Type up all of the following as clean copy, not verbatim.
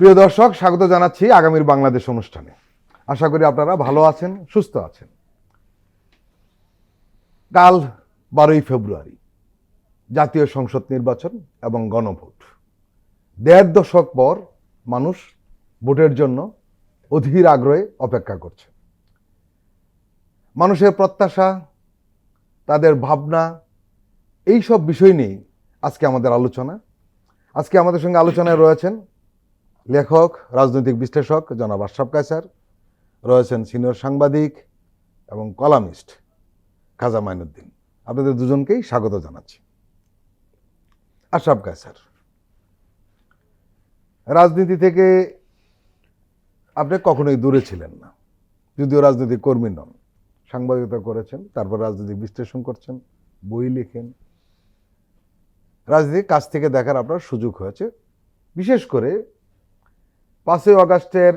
প্রিয় দর্শক, স্বাগত জানাচ্ছি আগামীর বাংলাদেশ অনুষ্ঠানে। আশা করি আপনারা ভালো আছেন, সুস্থ আছেন। কাল 12ই ফেব্রুয়ারি জাতীয় সংসদ নির্বাচন এবং গণভোট। 1.5 দশক পর মানুষ ভোটের জন্য অধীর আগ্রহে অপেক্ষা করছে। মানুষের প্রত্যাশা, তাদের ভাবনা, এই সব বিষয় নিয়ে আজকে আমাদের আলোচনা। আজকে আমাদের সঙ্গে আলোচনায় রয়েছেন লেখক, রাজনৈতিক বিশ্লেষক জনাব আশরাফ কায়সার, রয়েছেন সিনিয়র সাংবাদিক এবং কলামিস্ট খাজা মাইনুদ্দিন। আপনাদের দুজনকেই স্বাগত জানাচ্ছি। আশরাফ কায়সার, রাজনীতি থেকে আপনি কখনোই দূরে ছিলেন না, যদিও রাজনৈতিক কর্মী নন। সাংবাদিকতা করেছেন, তারপর রাজনৈতিক বিশ্লেষণ করছেন, বই লিখেন। রাজনীতি কাছ থেকে দেখার আপনার সুযোগ হয়েছে। বিশেষ করে 5ই আগস্টের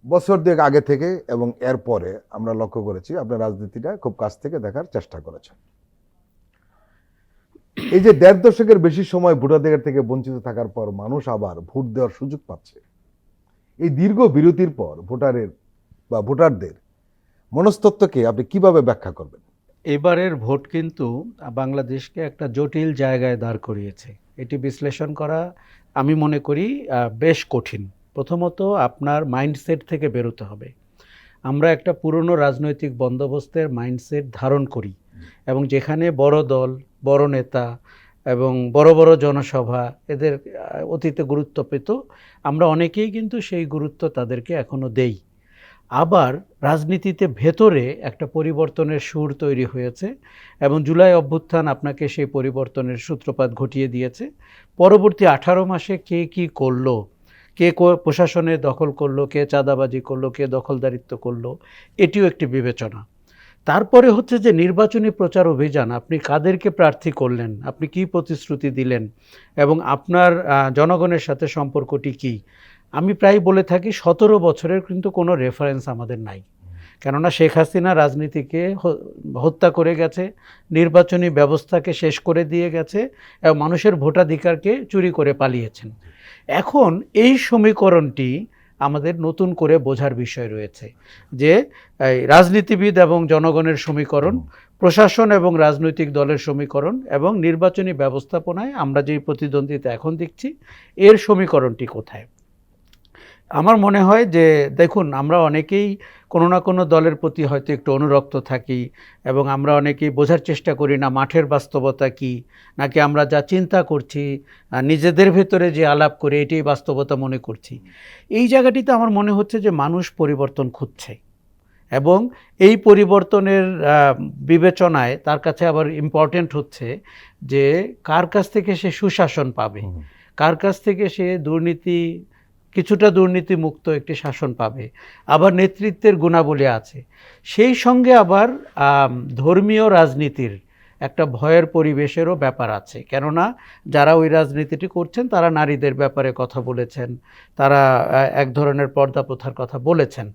বছর দুয়েক আগে থেকে এবং এর পরে আমরা লক্ষ্য করেছি আপনার রাজনীতিটা খুব কাছ থেকে দেখার চেষ্টা করেছেন। এই যে 1.5 দশকের বেশি সময় ভোটাধিকার থেকে বঞ্চিত থাকার পর মানুষ আবার ভোট দেওয়ার সুযোগ পাচ্ছে, এই দীর্ঘ বিরতির পর ভোটারদের মনস্তত্ত্বকে আপনি কিভাবে ব্যাখ্যা করবেন? এবারের ভোট কিন্তু বাংলাদেশকে একটা জটিল জায়গায় দাঁড় করিয়েছে। এটি বিশ্লেষণ করা আমি মনে করি বেশ কঠিন। প্রথমত আপনার মাইন্ডসেট থেকে বেরোতে হবে। আমরা একটা পুরনো রাজনৈতিক বন্দোবস্তের মাইন্ডসেট ধারণ করি এবং যেখানে বড় দল, বড় নেতা এবং বড় বড় জনসভা এদের অতীতে গুরুত্ব পেত, আমরা অনেকেই কিন্তু সেই গুরুত্ব তাদেরকে এখনও দেই। আবার রাজনীতিতে ভেতরে একটা পরিবর্তনের সুর তৈরি হয়েছে এবং জুলাই অভ্যুত্থান আপনাকে সেই পরিবর্তনের সূত্রপাত ঘটিয়ে দিয়েছে। পরবর্তী 18 মাসে কে কি করলো, কে প্রশাসনে দখল করলো, কে চাঁদাবাজি করলো, কে দখলদারিত্ব করলো, এটিও একটি বিবেচনা। তারপরে হচ্ছে যে নির্বাচনী প্রচার অভিযান, আপনি কাদেরকে প্রার্থী করলেন, আপনি কি প্রতিশ্রুতি দিলেন এবং আপনার জনগণের সাথে সম্পর্কটি কী। আমি প্রায় বলে থাকি 17 বছরের কিন্তু কোনো রেফারেন্স আমাদের নাই, কেননা শেখ হাসিনা রাজনীতিকে হত্যা করে গেছে, নির্বাচনী ব্যবস্থাকে শেষ করে দিয়ে গেছে এবং মানুষের ভোটাধিকারকে চুরি করে পালিয়েছেন। এখন এই সমীকরণটি আমাদের নতুন করে বোঝার বিষয় রয়েছে যে রাজনীতিবিদ এবং জনগণের সমীকরণ, প্রশাসন এবং রাজনৈতিক দলের সমীকরণ এবং নির্বাচনী ব্যবস্থাপনায় আমরা যে প্রতিদ্বন্দ্বিতা এখন দেখছি এর সমীকরণটি কোথায়। আমার মনে হয় যে দেখুন, আমরা অনেকেই কোনো না কোনো দলের প্রতি হয়তো একটু অনুরক্ত থাকি এবং আমরা অনেকেই বোঝার চেষ্টা করি না মাঠের বাস্তবতা কি, নাকি আমরা যা চিন্তা করছি নিজেদের ভেতরে যে আলাপ করে এটাই বাস্তবতা মনে করছি। এই জায়গাটিতে আমার মনে হচ্ছে যে মানুষ পরিবর্তন খুঁজছে এবং এই পরিবর্তনের বিবেচনায় তার কাছে আবার ইম্পর্টেন্ট হচ্ছে যে কার কাছ থেকে সে সুশাসন পাবে, কার কাছ থেকে সে কিছুটা দুর্নীতি মুক্ত একটি শাসন পাবে, আবার নেতৃত্বের গুণাবলী আছে। সেই সঙ্গে আবার ধর্মীয় রাজনীতির একটা ভয়ের পরিবেশেরও ব্যাপার আছে, কেননা যারা ওই রাজনীতিটি করছেন তারা নারীদের ব্যাপারে কথা বলেছেন, তারা এক ধরনের পর্দা প্রথার কথা বলেছেন।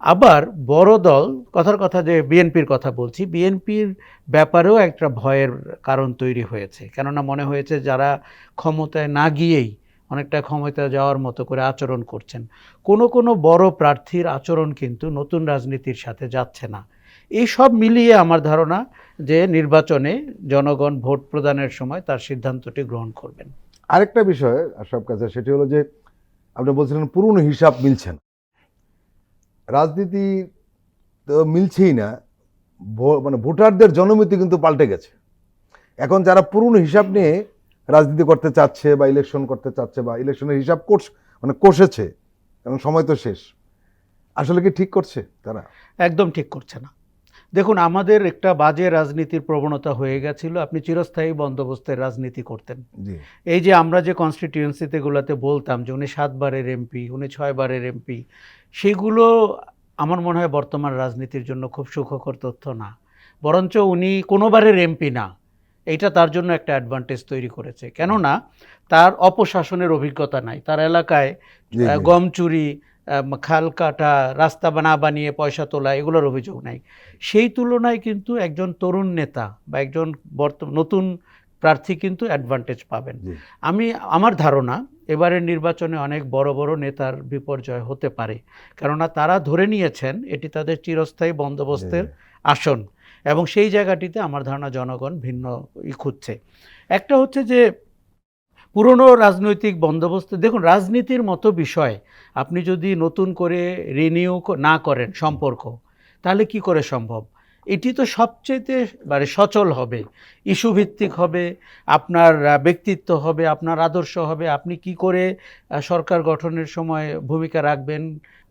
আবার বড় দল, কথার কথা যে বিএনপির কথা বলছি, বিএনপির ব্যাপারেও একটা ভয়ের কারণ তৈরি হয়েছে, কেননা মনে হয়েছে যারা ক্ষমতায় না গিয়েই অনেকটা ক্ষমতায় যাওয়ার মতো করে আচরণ করছেন। কোনো বড় প্রার্থীর আচরণ কিন্তু নতুন রাজনীতির সাথে যাচ্ছে না। এই সব মিলিয়ে আমার ধারণা যে নির্বাচনে জনগণ ভোট প্রদানের সময় তার সিদ্ধান্তটি গ্রহণ করবেন। আরেকটা বিষয় আশরাফ কায়সার, সেটি হলো যে আপনি বলছিলেন পুরনো হিসাব মিলছে না। রাজনীতি তো মিলছেই না, মানে ভোটারদের জনমিতি কিন্তু পাল্টে গেছে। এখন যারা পুরনো হিসাব নিয়ে রাজনীতি করতে চাচ্ছে বা ইলেকশন করতে চাচ্ছে বা ইলেকশনের হিসাব কষেছে, এবং সময় তো শেষ, আসলে কি ঠিক করছে তারা? একদম ঠিক করছে না। দেখুন, আমাদের একটা বাজে রাজনীতির প্রবণতা হয়ে গেছিল, আপনি চিরস্থায়ী বন্দোবস্তের রাজনীতি করতেন। এই যে আমরা যে কনস্টিটিউয়েন্সিতে গুলোতে বলতাম যে উনি 7 বারের এমপি, উনি 6 বারের এমপি, সেগুলো আমার মনে হয় বর্তমান রাজনীতির জন্য খুব সুখকর তথ্য না, বরঞ্চ উনি কোনোবারের এমপি না, এইটা তার জন্য একটা অ্যাডভান্টেজ তৈরি করেছে। কেননা তার অপশাসনের অভিজ্ঞতা নাই, তার এলাকায় গম চুরি, খাল কাটা, রাস্তা না বানিয়ে পয়সা তোলা, এগুলোর অভিযোগ নাই। সেই তুলনায় কিন্তু একজন তরুণ নেতা বা একজন নতুন প্রার্থী কিন্তু অ্যাডভান্টেজ পাবেন। জি। আমার ধারণা এবারের নির্বাচনে অনেক বড় বড় নেতার বিপর্যয় হতে পারে, কেননা তারা ধরে নিয়েছেন এটি তাদের চিরস্থায়ী বন্দোবস্তের আসন, এবং সেই জায়গাটিতে আমার ধারণা জনগণ ভিন্ন খুঁজছে। একটা হচ্ছে যে পুরনো রাজনৈতিক বন্দোবস্ত, দেখুন রাজনীতির মতো বিষয় আপনি যদি নতুন করে রিনিউ না করেন সম্পর্ক, তাহলে কি করে সম্ভব? এটি তো সবচেয়ে মানে সচল হবে, ইস্যু ভিত্তিক হবে, আপনার ব্যক্তিত্ব হবে, আপনার আদর্শ হবে, আপনি কি করে সরকার গঠনের সময় ভূমিকা রাখবেন,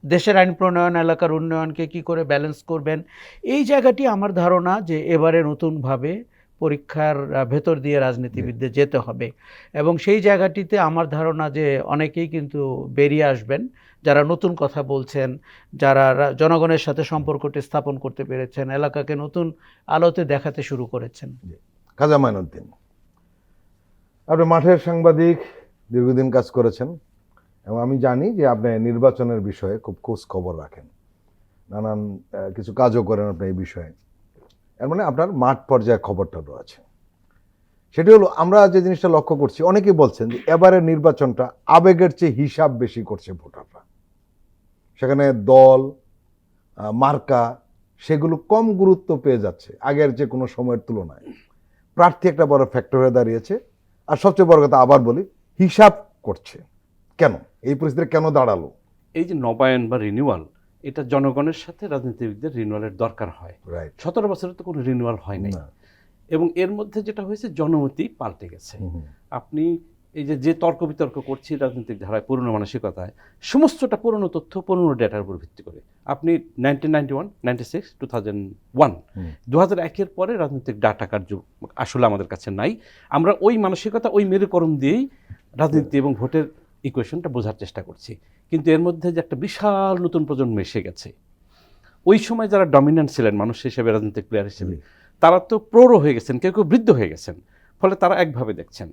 দেশের আইন প্রণয়ন, এলাকার উন্নয়নকে কি করে ব্যালেন্স করবেন। এই জায়গাটি আমার ধারণা যে এবারে নতুনভাবে পরীক্ষার ভেতর দিয়ে রাজনীতিবিদদের যেতে হবে, এবং সেই জায়গাটিতে আমার ধারণা যে অনেকেই কিন্তু বেরিয়ে আসবেন যারা নতুন কথা বলছেন, যারা জনগণের সাথে সম্পর্কটি স্থাপন করতে পেরেছেন, এলাকাকে নতুন আলোতে দেখাতে শুরু করেছেন। খাজা মাইনুদ্দিন, আপনি মাঠের সাংবাদিক, দীর্ঘদিন কাজ করেছেন, এবং আমি জানি যে আপনি নির্বাচনের বিষয়ে খুব খোঁজ খবর রাখেন, নানান কিছু কাজও করেন আপনি এই বিষয়ে। এর মানে আপনার মাঠ পর্যায়ে খবরটা রয়েছে। সেটি হলো, আমরা যে জিনিসটা লক্ষ্য করছি, অনেকেই বলছেন যে এবারের নির্বাচনটা আবেগের চেয়ে হিসাব বেশি করছে ভোটাররা। সেখানে দল, মার্কা, সেগুলো কম গুরুত্ব পেয়ে যাচ্ছে আগের যে কোনো সময়ের তুলনায়। প্রার্থী একটা বড় ফ্যাক্টর হয়ে দাঁড়িয়েছে, আর সবচেয়ে বড় কথা আবার বলি, হিসাব করছে। কেন এই পরিস্থিতি কেন দাঁড়ালো? এই যে নবায়ন বা রিনিউয়াল, এটা জনগণের সাথে রাজনীতিবিদদের রিনিউয়ালের দরকার হয়। রাইট। 17 বছরে তো কোনো রিনিউয়াল হয় নাই, এবং এর মধ্যে যেটা হয়েছে জনমতি পাল্টে গেছে। আপনি এই যে তর্ক বিতর্ক করছি রাজনৈতিক ধারায়, পুরনো মানসিকতায়, সমস্তটা পুরনো তথ্য, পুরনো ডেটার উপর ভিত্তি করে। আপনি 1991, 96, 2001, 2001-এর পরে রাজনৈতিক ডাটা কার্য আসলে আমাদের কাছে নাই। আমরা ওই মানসিকতা, ওই মেরুকরণ দিয়েই রাজনীতি এবং ভোটের ইকুয়েশনটা বোঝার চেষ্টা করছি। কিন্তু এর মধ্যে যে একটা বিশাল নতুন প্রজন্ম এসে গেছে, ওই সময় যারা ডমিন্যান্ট ছিলেন মানুষ হিসেবে, রাজনৈতিক প্লেয়ার হিসেবে, তারা তো প্রৌঢ় হয়ে গেছেন, কেউ কেউ বৃদ্ধ হয়ে গেছেন, ফলে তারা একভাবে দেখছেন।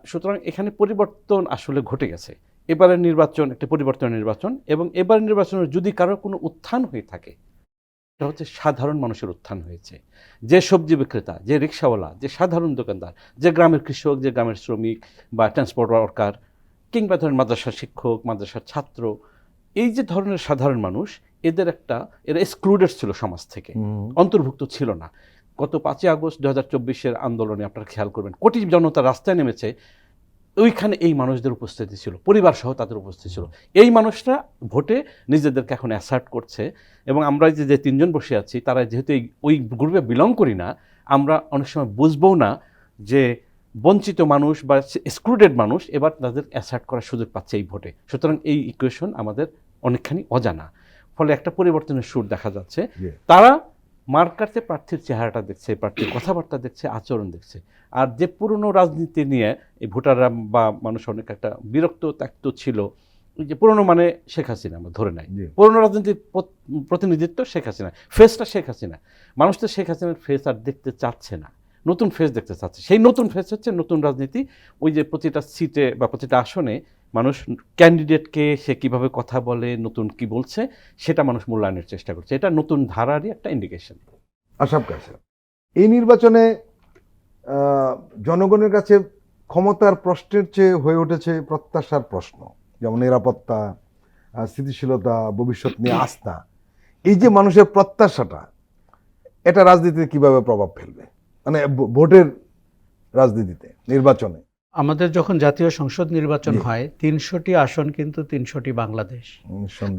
সুতরাং এখানে পরিবর্তন আসলে ঘটে গেছে। এবারের নির্বাচন একটা পরিবর্তনের নির্বাচন, এবং এবারের নির্বাচনের যদি কারো কোনো উত্থান হয়ে থাকে, এটা হচ্ছে সাধারণ মানুষের উত্থান হয়েছে। যে সবজি বিক্রেতা, যে রিক্সাওয়ালা, যে সাধারণ দোকানদার, যে গ্রামের কৃষক, যে গ্রামের শ্রমিক বা ট্রান্সপোর্ট ওয়ার্কার, কিংবা ধরেন মাদ্রাসার শিক্ষক, মাদ্রাসার ছাত্র, এই যে ধরনের সাধারণ মানুষ, এরা এক্সক্লুডেড ছিল সমাজ থেকে, অন্তর্ভুক্ত ছিল না। গত 5ই আগস্ট 2024-এর আন্দোলনে আপনারা খেয়াল করবেন, কোটি জনতা রাস্তায় নেমেছে, ওইখানে এই মানুষদের উপস্থিতি ছিল, পরিবার সহ তাদের উপস্থিতি ছিল। এই মানুষরা ভোটে নিজেদেরকে এখন অ্যাসার্ট করছে, এবং আমরা যে 3 জন বসে আছি, তারা যেহেতু ওই গ্রুপে বিলং করি না, আমরা অনেক সময় বুঝবও না যে বঞ্চিত মানুষ বা এক্সক্লুডেড মানুষ এবার তাদের অ্যাসার্ট করার সুযোগ পাচ্ছে এই ভোটে। সুতরাং এই ইকুয়েশন আমাদের অনেকখানি অজানা, ফলে একটা পরিবর্তনের সুর দেখা যাচ্ছে। তারা মার্কারতে প্রার্থীর চেহারাটা দেখছে, প্রার্থীর কথাবার্তা দেখছে, আচরণ দেখছে। আর যে পুরনো রাজনীতি নিয়ে এই ভোটাররা বা মানুষ অনেক একটা বিরক্ত ত্যক্ত ছিল, ওই যে পুরনো মানে শেখ হাসিনা, আমরা ধরে নাই পুরনো রাজনীতির প্রতিনিধিত্ব শেখ হাসিনা, ফেসটা শেখ হাসিনা। মানুষ তো শেখ হাসিনার ফেস আর দেখতে চাচ্ছে না, নতুন ফেস দেখতে চাচ্ছে। সেই নতুন ফেস হচ্ছে নতুন রাজনীতি। ওই যে প্রতিটা সিটে বা প্রতিটা আসনে মানুষ ক্যান্ডিডেটকে সে কিভাবে কথা বলে, নতুন কি বলছে, সেটা মানুষ মূল্যায়নের চেষ্টা করছে। এটা নতুন ধারারই একটা ইন্ডিকেশন। আশরাফ কাশেম, এই নির্বাচনে জনগণের কাছে ক্ষমতার প্রশ্নের চেয়ে হয়ে উঠেছে প্রত্যাশার প্রশ্ন, যেমন নিরাপত্তা, স্থিতিশীলতা, ভবিষ্যৎ নিয়ে আস্থা। এই যে মানুষের প্রত্যাশাটা, এটা রাজনীতিতে কিভাবে প্রভাব ফেলবে, মানে ভোটের রাজনীতিতে, নির্বাচনে? আমাদের যখন জাতীয় সংসদ নির্বাচন হয়, 300টি আসন কিন্তু 300টি বাংলাদেশ।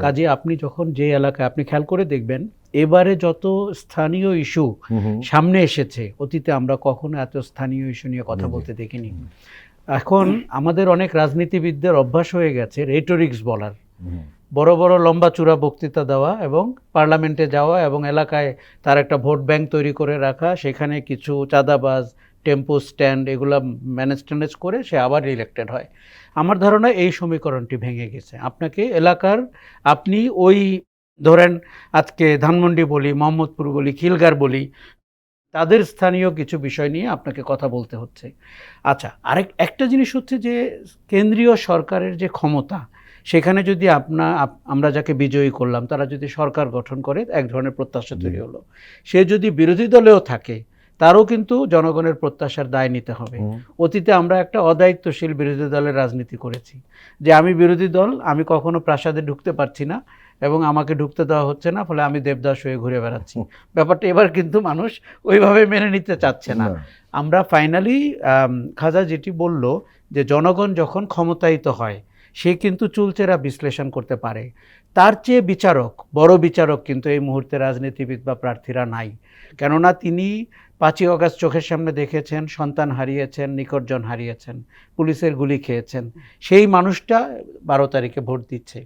কাজে আপনি যখন যে এলাকায়, আপনি খেয়াল করে দেখবেন এবারে যত স্থানীয় ইস্যু সামনে এসেছে, অতীতে আমরা কখনো এত স্থানীয় ইস্যু নিয়ে কথা বলতে দেখিনি। এখন আমাদের অনেক রাজনীতিবিদদের অভ্যাস হয়ে গেছে রেটোরিক্স বলার, বড় বড় লম্বা চূড়া বক্তৃতা দেওয়া এবং পার্লামেন্টে যাওয়া এবং এলাকায় তার একটা ভোট ব্যাংক তৈরি করে রাখা, সেখানে কিছু চাঁদাবাজ, টেম্পো স্ট্যান্ড, এগুলো ম্যানেজ করে সে আবার ইলেক্টেড হয়। আমার ধারণা এই সমীকরণটি ভেঙে গেছে। আপনাকে এলাকার, আপনি ওই ধরেন আজকে ধানমন্ডি বলি, মোহাম্মদপুর বলি, খিলগার বলি, তাদের স্থানীয় কিছু বিষয় নিয়ে আপনাকে কথা বলতে হচ্ছে। আচ্ছা, একটা জিনিস হচ্ছে যে কেন্দ্রীয় সরকারের যে ক্ষমতা, সেখানে যদি আমরা যাকে বিজয়ী করলাম, তারা যদি সরকার গঠন করে, এক ধরনের প্রত্যাশা তৈরি হলো। সে যদি বিরোধী দলেও থাকে, তারও কিন্তু জনগণের প্রত্যাশার দায় নিতে হবে। অতীতে আমরা একটা অদায়িত্বশীল বিরোধী দলের রাজনীতি করেছি, যে আমি বিরোধী দল, আমি কখনো প্রাসাদে ঢুকতে পারছি না এবং আমাকে ঢুকতে দেওয়া হচ্ছে না, ফলে আমি দেবদাস হয়ে ঘুরে বেড়াচ্ছি। ব্যাপারটা এবার কিন্তু মানুষ ওইভাবে মেনে নিতে চাচ্ছে না। আমরা ফাইনালি খাজা যেটি বলল যে জনগণ যখন ক্ষমতায়িত হয় সে কিন্তু চুলচেরা বিশ্লেষণ করতে পারে। তার চেয়ে বিচারক, বড় বিচারক কিন্তু এই মুহূর্তে রাজনীতিবিদ বা প্রার্থীরা নাই। কেননা তিনি 5ই অগাস্ট চোখের সামনে দেখেছেন, সন্তান হারিয়েছেন, নিকটজন হারিয়েছেন, পুলিশের গুলি খেয়েছেন। সেই মানুষটা 12 তারিখে ভোট দিচ্ছে।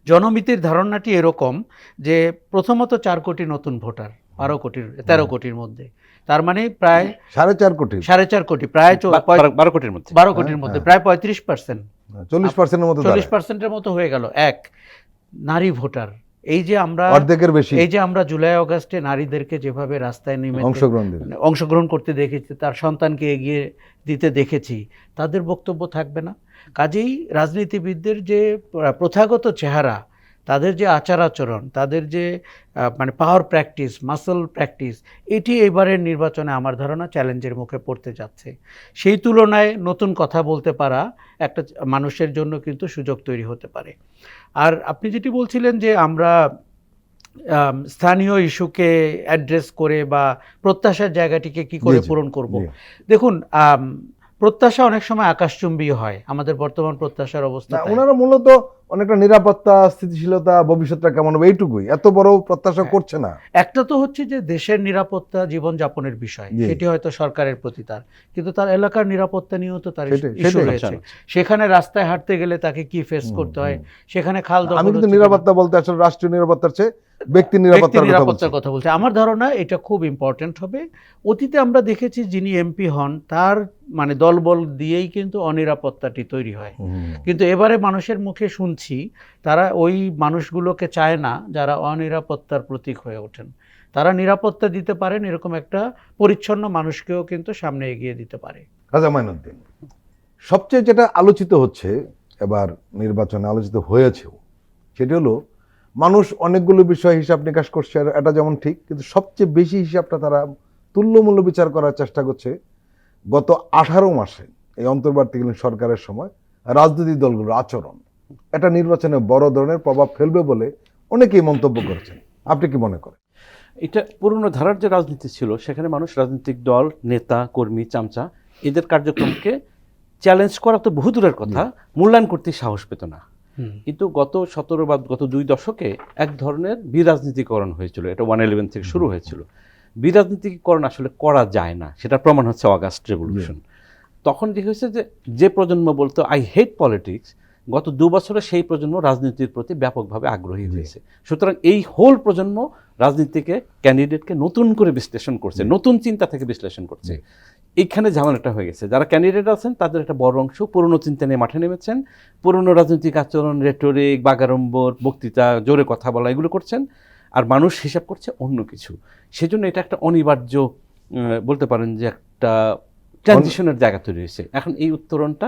জনমিতির ধারণাটি এরকম যে প্রথমত 4 কোটি নতুন ভোটার 13 কোটির মধ্যে, তার মানে প্রায় 4.5 কোটি, 4.5 কোটি, প্রায় 12 কোটির মধ্যে, 12 কোটির মধ্যে প্রায় 35%, 40%-এর মতো, 40%-এর মতো হয়ে গেল। এক নারী ভোটার, এই যে আমরা অর্ধেকের বেশি, এই যে আমরা জুলাই আগস্টে নারীদেরকে যেভাবে রাস্তায় নেমে অংশগ্রহণ করতে দেখেছি, তার সন্তানকে এগিয়ে দিতে দেখেছি, তাদের বক্তব্য থাকবে না? কাজেই রাজনীতিবিদদের যে প্রথাগত চেহারা, তাদের যে আচার আচরণ, তাদের যে মানে পাওয়ার প্র্যাকটিস, মাসল প্র্যাকটিস, এটি এবারের নির্বাচনে আমার ধারণা চ্যালেঞ্জের মুখে পড়তে যাচ্ছে। সেই তুলনায় নতুন কথা বলতে পারা একটা মানুষের জন্য কিন্তু সুযোগ তৈরি হতে পারে। আর আপনি যেটি বলছিলেন যে আমরা স্থানীয় ইস্যুকে অ্যাড্রেস করে বা প্রত্যাশার জায়গাটিকে কি করে পূরণ করব, দেখুন প্রত্যাশা অনেক সময় আকাশচুম্বী হয়। আমাদের বর্তমান প্রত্যাশার অবস্থা, ওনারা মূলত অনেকটা নিরাপত্তা, স্থিতিশীলতা, ভবিষ্যৎটা কেমন হবে এইটুকুই, এত বড় প্রত্যাশা করছে না। একটা তো হচ্ছে যে দেশের নিরাপত্তা, জীবনযাপনের বিষয়, সেটি হয়তো সরকারের প্রতি তার, কিন্তু তার এলাকার নিরাপত্তা নিয়েও তো তার ইস্যু রয়েছে। সেখানে রাস্তায় হাঁটতে গেলে তাকে কি ফেস করতে হয়, সেখানে খাল দখল। আমি কিন্তু নিরাপত্তা বলতে আসলে রাষ্ট্রীয় নিরাপত্তার চেয়ে ব্যক্তি নিরাপত্তার কথা বলছি। আমার ধারণা এটা খুব ইম্পর্টেন্ট হবে। অতীতে আমরা দেখেছি যিনি এমপি হন তার মানে দলবল দিয়েই কিন্তু অনিরাপত্তাটি তৈরি হয়, কিন্তু এবারে মানুষের মুখে শুনছি তারা ওই মানুষগুলোকে চায় না যারা অনিরাপত্তার প্রতীক হয়ে ওঠেন। তারা নিরাপত্তা দিতে পারেন এরকম একটা পরিচ্ছন্ন মানুষকেও কিন্তু সামনে এগিয়ে দিতে পারে। খাজা মাইনুদ্দিন, সবচেয়ে যেটা আলোচিত হচ্ছে এবার নির্বাচনে, আলোচিত হয়েছেও, সেটি হলো মানুষ অনেকগুলো বিষয় হিসাব নিকাশ করছে, এটা যেমন ঠিক, কিন্তু সবচেয়ে বেশি হিসাবটা তারা তুল্যমূল্য বিচার করার চেষ্টা করছে গত 18 মাসে এই অন্তর্বর্তীকালীন সরকারের সময় রাজনৈতিক দলগুলোর আচরণ। এটা নির্বাচনে বড় ধরনের প্রভাব ফেলবে বলে অনেকেই মন্তব্য করেছেন। আপনি কি মনে করেন? এটা পুরনো ধারার যে রাজনীতি ছিল, সেখানে মানুষ রাজনৈতিক দল, নেতা, কর্মী, চামচা এদের কার্যক্রমকে চ্যালেঞ্জ করা তো বহু দূরের কথা, মূল্যায়ন করতে সাহস পেত না। কিন্তু গত 17 বা গত 2 দশকে এক ধরনের বিরাজনীতিকরণ হয়েছিল। এটা 111 থেকে শুরু হয়েছিল। বিরাজনীতিকরণ আসলে করা যায় না, সেটা প্রমাণ হচ্ছে অগাস্ট রেভলিউশন। তখন যে হয়েছে যে প্রজন্ম বলতো আই হেট পলিটিক্স, গত 2 বছরে সেই প্রজন্ম রাজনীতির প্রতি ব্যাপকভাবে আগ্রহী হয়েছে। সুতরাং এই হোল প্রজন্ম রাজনীতিকে, ক্যান্ডিডেটকে নতুন করে বিশ্লেষণ করছে, নতুন চিন্তা থেকে বিশ্লেষণ করছে। এইখানে ঝামেলাটা হয়ে গেছে। যারা ক্যান্ডিডেট আছেন তাদের একটা বড় অংশ পুরনো চিন্তা নিয়ে মাঠে নেমেছেন, পুরনো রাজনৈতিক আচরণ, রেটরিক, বাগাড়ম্বর, বক্তৃতা, জোরে কথা বলা, এগুলো করছেন, আর মানুষ হিসাব করছে অন্য কিছু। সেজন্য এটা একটা অনিবার্য, বলতে পারেন যে একটা ট্রানজিশনের জায়গা তৈরি হয়েছে। এখন এই উত্তরণটা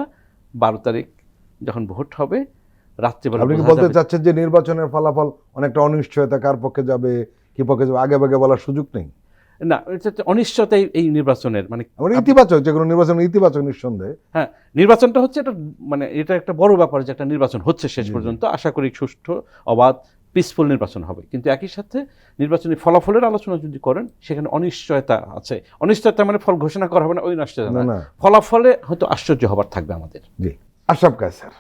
12 তারিখ যখন ভোট হবে রাত্রিবেলা। আপনি কি বলতে চাচ্ছেন যে নির্বাচনের ফলাফল অনেকটা অনিশ্চয়তা, কার পক্ষে যাবে কি পক্ষে যাবে আগে ভাগে বলার সুযোগ নেই? না, এটা অনিশ্চয়তা এই নির্বাচনের মানে ইতিবাচক, যে কোনো নির্বাচন ইতিবাচক নিঃসন্দেহে। হ্যাঁ, নির্বাচনটা হচ্ছে এটা মানে এটা একটা বড় ব্যাপার যে একটা নির্বাচন হচ্ছে শেষ পর্যন্ত। আশা করি সুষ্ঠু, অবাধ, পিসফুল নির্বাচন হবে। কিন্তু একই সাথে নির্বাচনী ফলাফলের আলোচনা যদি করেন, সেখানে অনিশ্চয়তা আছে। অনিশ্চয়তা মানে ফল ঘোষণা করা হবে না, ওই অনিশ্চয়তা না, ফলাফলে হয়তো আশ্চর্য হবার থাকবে আমাদের। জি, আশরাফ কায়সার,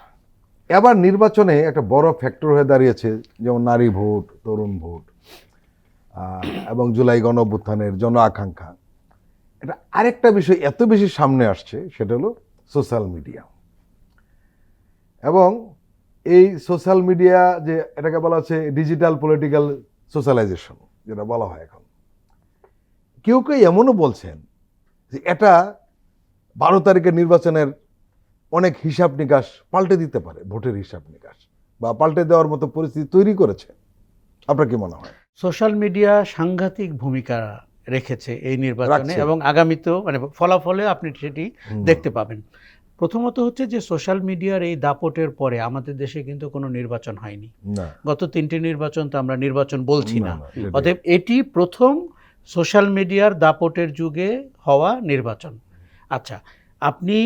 এবার নির্বাচনে একটা বড় ফ্যাক্টর হয়ে দাঁড়িয়েছে যেমন নারী ভোট, তরুণ ভোট এবং জুলাই গণঅভ্যুত্থানের জন আকাঙ্ক্ষা। এটা আরেকটা বিষয় এত বেশি সামনে আসছে, সেটা হলো সোশ্যাল মিডিয়া। এবং এই সোশ্যাল মিডিয়া, যে এটাকে বলা হচ্ছে ডিজিটাল পলিটিক্যাল সোশ্যালাইজেশন, যেটা বলা হয় এখন, কেউ কেউ এমনও বলছেন যে এটা 12 তারিখের নির্বাচনের অনেক হিসাব নিকাশ পাল্টে দিতে পারে, ভোটের হিসাব নিকাশ বা পাল্টে দেওয়ার মতো পরিস্থিতি তৈরি করেছে। আপনার কি মনে হয়? সোশ্যাল মিডিয়া সাংঘাতিক ভূমিকা রেখেছে এই নির্বাচনে এবং আগামীতেও মানে ফলাফলে আপনি সেটি দেখতে পাবেন। প্রথমত হচ্ছে যে সোশ্যাল মিডিয়ার এই দাপটের পরে আমাদের দেশে কিন্তু কোনো নির্বাচন হয়নি। গত 3টি নির্বাচন তো আমরা নির্বাচন বলছি না। অতএব এটি প্রথম সোশ্যাল মিডিয়ার দাপটের যুগে হওয়া নির্বাচন। আচ্ছা, আপনি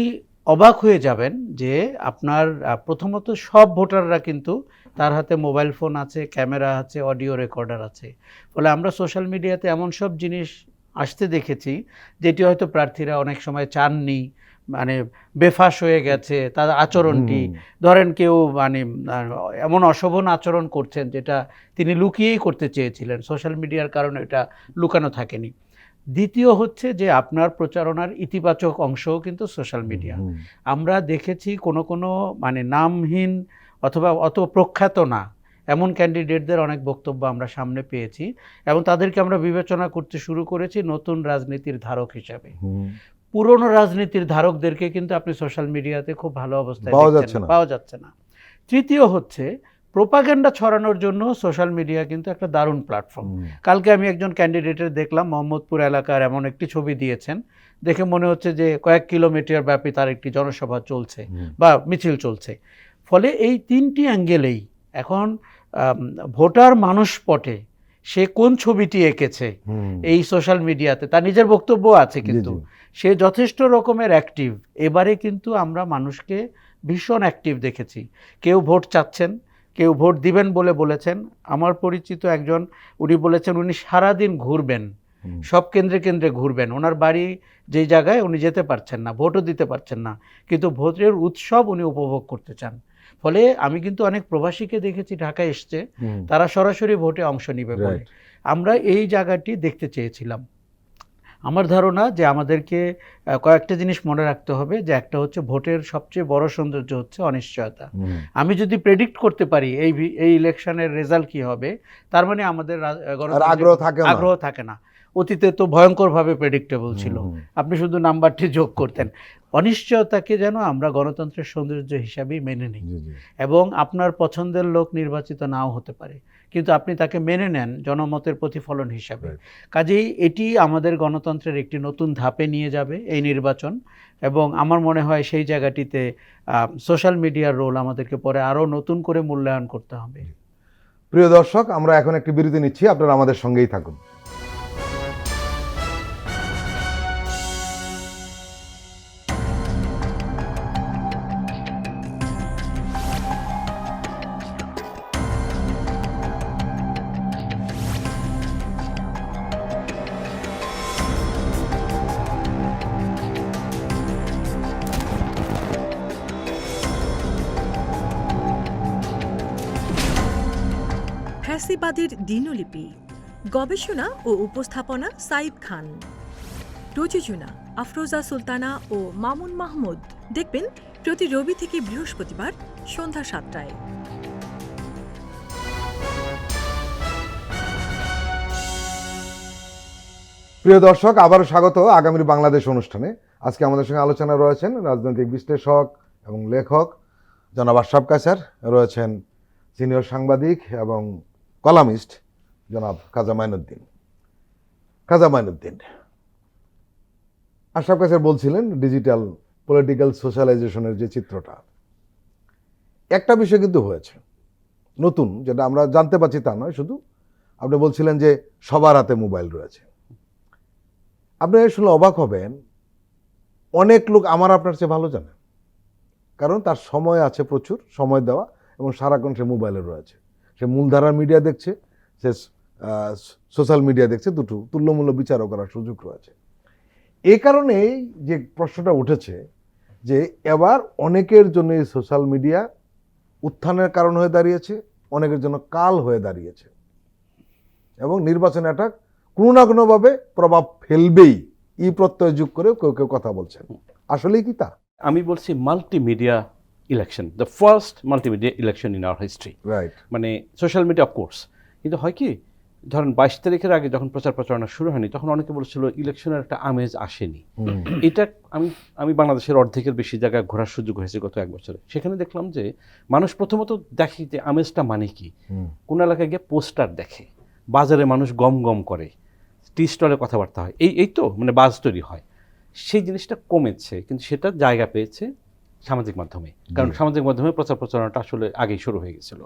অবাক হয়ে যাবেন যে আপনার প্রথমত সব ভোটাররা কিন্তু তার হাতে মোবাইল ফোন আছে, ক্যামেরা আছে, অডিও রেকর্ডার আছে। ফলে আমরা সোশ্যাল মিডিয়াতে এমন সব জিনিস আসতে দেখেছি যেটি হয়তো প্রার্থীরা অনেক সময় চাননি, মানে বেফাস হয়ে গেছে তার আচরণটি। ধরেন কেউ মানে এমন অশোভন আচরণ করছেন যেটা তিনি লুকিয়েই করতে চেয়েছিলেন, সোশ্যাল মিডিয়ার কারণে এটা লুকানো থাকেনি। দ্বিতীয় হচ্ছে যে আপনার প্রচারণার ইতিবাচক অংশও কিন্তু সোশ্যাল মিডিয়া। আমরা দেখেছি কোনো কোনো মানে নামহীন অথবা অত প্রখ্যাত না এমন ক্যান্ডিডেটদের অনেক বক্তব্য আমরা সামনে পেয়েছি, এবং তাদেরকে আমরা বিবেচনা করতে শুরু করেছি নতুন রাজনীতির ধারক হিসাবে। পুরনো রাজনীতির ধারকদেরকে কিন্তু আপনি সোশ্যাল মিডিয়াতে খুব ভালো অবস্থায় পাওয়া যাচ্ছে না। তৃতীয় হচ্ছে প্রোপাগান্ডা ছড়ানোর জন্য সোশ্যাল মিডিয়া কিন্তু একটা দারুণ প্ল্যাটফর্ম। কালকে আমি একজন ক্যান্ডিডেটের দেখলাম মোহাম্মদপুর এলাকার এমন একটি ছবি দিয়েছেন, দেখে মনে হচ্ছে যে কয়েক কিলোমিটার ব্যাপী তার একটি জনসভা চলছে বা মিছিল চলছে। ফলে এই তিনটি অ্যাঙ্গেলেই এখন ভোটার মানুষ পটে সে কোন ছবিটি এঁকেছে এই সোশ্যাল মিডিয়াতে, তার নিজের বক্তব্য আছে, কিন্তু সে যথেষ্ট রকমের অ্যাক্টিভ। এবারে কিন্তু আমরা মানুষকে ভীষণ অ্যাক্টিভ দেখেছি। কেউ ভোট চাচ্ছেন, কেউ ভোট দিবেন বলে বলেছেন। আমার পরিচিত একজন, উনি বলেছেন উনি সারাদিন ঘুরবেন, সব কেন্দ্রে কেন্দ্রে ঘুরবেন। ওনার বাড়ি যেই জায়গায় উনি যেতে পারছেন না, ভোটও দিতে পারছেন না, কিন্তু ভোটের উৎসব উনি উপভোগ করতে চান। ফলে আমি কিন্তু অনেক প্রবাসীকে দেখেছি ঢাকায় এসছে, তারা সরাসরি ভোটে অংশ নিবে বলে। আমরা এই জায়গাটি দেখতে চেয়েছিলাম। আমার ধারণা যে আমাদেরকে কয়েকটা জিনিস মনে রাখতে হবে, যে একটা হচ্ছে ভোটের সবচেয়ে বড় সৌন্দর্য হচ্ছে অনিশ্চয়তা। আমি যদি প্রেডিক্ট করতে পারি এই ইলেকশনের রেজাল্ট কি হবে, তার মানে আমাদের আগ্রহ থাকে না। অতীতে তো ভয়ঙ্করভাবে প্রেডিক্টেবল ছিল, আপনি শুধু নাম্বারটি যোগ করতেন। অনিশ্চয়তাকে যেন আমরা গণতন্ত্রের সৌন্দর্য হিসাবেই মেনে নিই, এবং আপনার পছন্দের লোক নির্বাচিত নাও হতে পারে, কিন্তু আপনি তাকে মেনে নেন জনমতের প্রতিফলন হিসাবে। কাজেই এটি আমাদের গণতন্ত্রের একটি নতুন ধাপে নিয়ে যাবে এই নির্বাচন, এবং আমার মনে হয় সেই জায়গাটিতে সোশ্যাল মিডিয়ার রোল আমাদেরকে পরে আরও নতুন করে মূল্যায়ন করতে হবে। প্রিয় দর্শক, আমরা এখন একটি বিরতি নিচ্ছি, আপনারা আমাদের সঙ্গেই থাকুন। ফ্যাসিবাদের দিনলিপি, গবেষণা ও উপস্থাপনা সাইদ খান, প্রযোজনা আফরোজা সুলতানা ও মামুন মাহমুদ। দেখবেন প্রতি রবি থেকে বৃহস্পতিবার সন্ধ্যা 7টায়। প্রিয় দর্শক, আবারও স্বাগত আগামীর বাংলাদেশ অনুষ্ঠানে। আজকে আমাদের সঙ্গে আলোচনা রয়েছেন রাজনৈতিক বিশ্লেষক এবং লেখক জনাব আশরাফ কায়সার, রয়েছেন সিনিয়র সাংবাদিক এবং কলামিস্ট জনাব খাজা মাইনুদ্দিন। আশরাফ কায়সার বলছিলেন ডিজিটাল পলিটিক্যাল সোশ্যালাইজেশনের যে চিত্রটা, একটা বিষয় কিন্তু হয়েছে নতুন, যেটা আমরা জানতে পারছি তা নয় শুধু। আপনি বলছিলেন যে সবার হাতে মোবাইল রয়েছে। আপনি শুনলে অবাক হবেন, অনেক লোক আমার আপনার চেয়ে ভালো জানে, কারণ তার সময় আছে, প্রচুর সময় দেওয়া, এবং সারাক্ষণ সে মোবাইলে রয়েছে। সে মূলধারার মিডিয়া দেখছে, সে সোশ্যাল মিডিয়া দেখছে, দুটো তুল্যমূল্য বিচারও করার সুযোগ রয়েছে। এ কারণেই যে প্রশ্নটা উঠেছে যে এবার অনেকের জন্য এই সোশ্যাল মিডিয়া উত্থানের কারণ হয়ে দাঁড়িয়েছে, অনেকের জন্য কাল হয়ে দাঁড়িয়েছে, এবং নির্বাচনে একটা কোনো না কোনোভাবে প্রভাব ফেলবেই, এই প্রত্যয় যোগ করে কেউ কেউ কথা বলছেন। আসলেই কি তা? আমি বলছি multimedia election, the first multimedia election in our history. Right. মানে সোশ্যাল মিডিয়া অফকোর্স, কিন্তু হয় কি, ধরেন 22 তারিখের আগে যখন প্রচারণা শুরু হয়নি, তখন অনেকে বলেছিল ইলেকশনের একটা আমেজ আসেনি। এটা আমি বাংলাদেশের অর্ধেকের বেশি জায়গায় ঘোরার সুযোগ হয়েছে গত 1 বছরে। সেখানে দেখলাম যে মানুষ প্রথমত দেখে যে আমেজটা মানে কি। কোন এলাকায় গিয়ে পোস্টার দেখে, বাজারে মানুষ গম গম করে, টি স্টলে কথাবার্তা হয়, এই তো মানে বাজ তৈরি হয়। সেই জিনিসটা কমেছে, কিন্তু সেটা জায়গা পেয়েছে সামাজিক মাধ্যমে, কারণ সামাজিক মাধ্যমে প্রচারণাটা আসলে আগেই শুরু হয়ে গেছিল।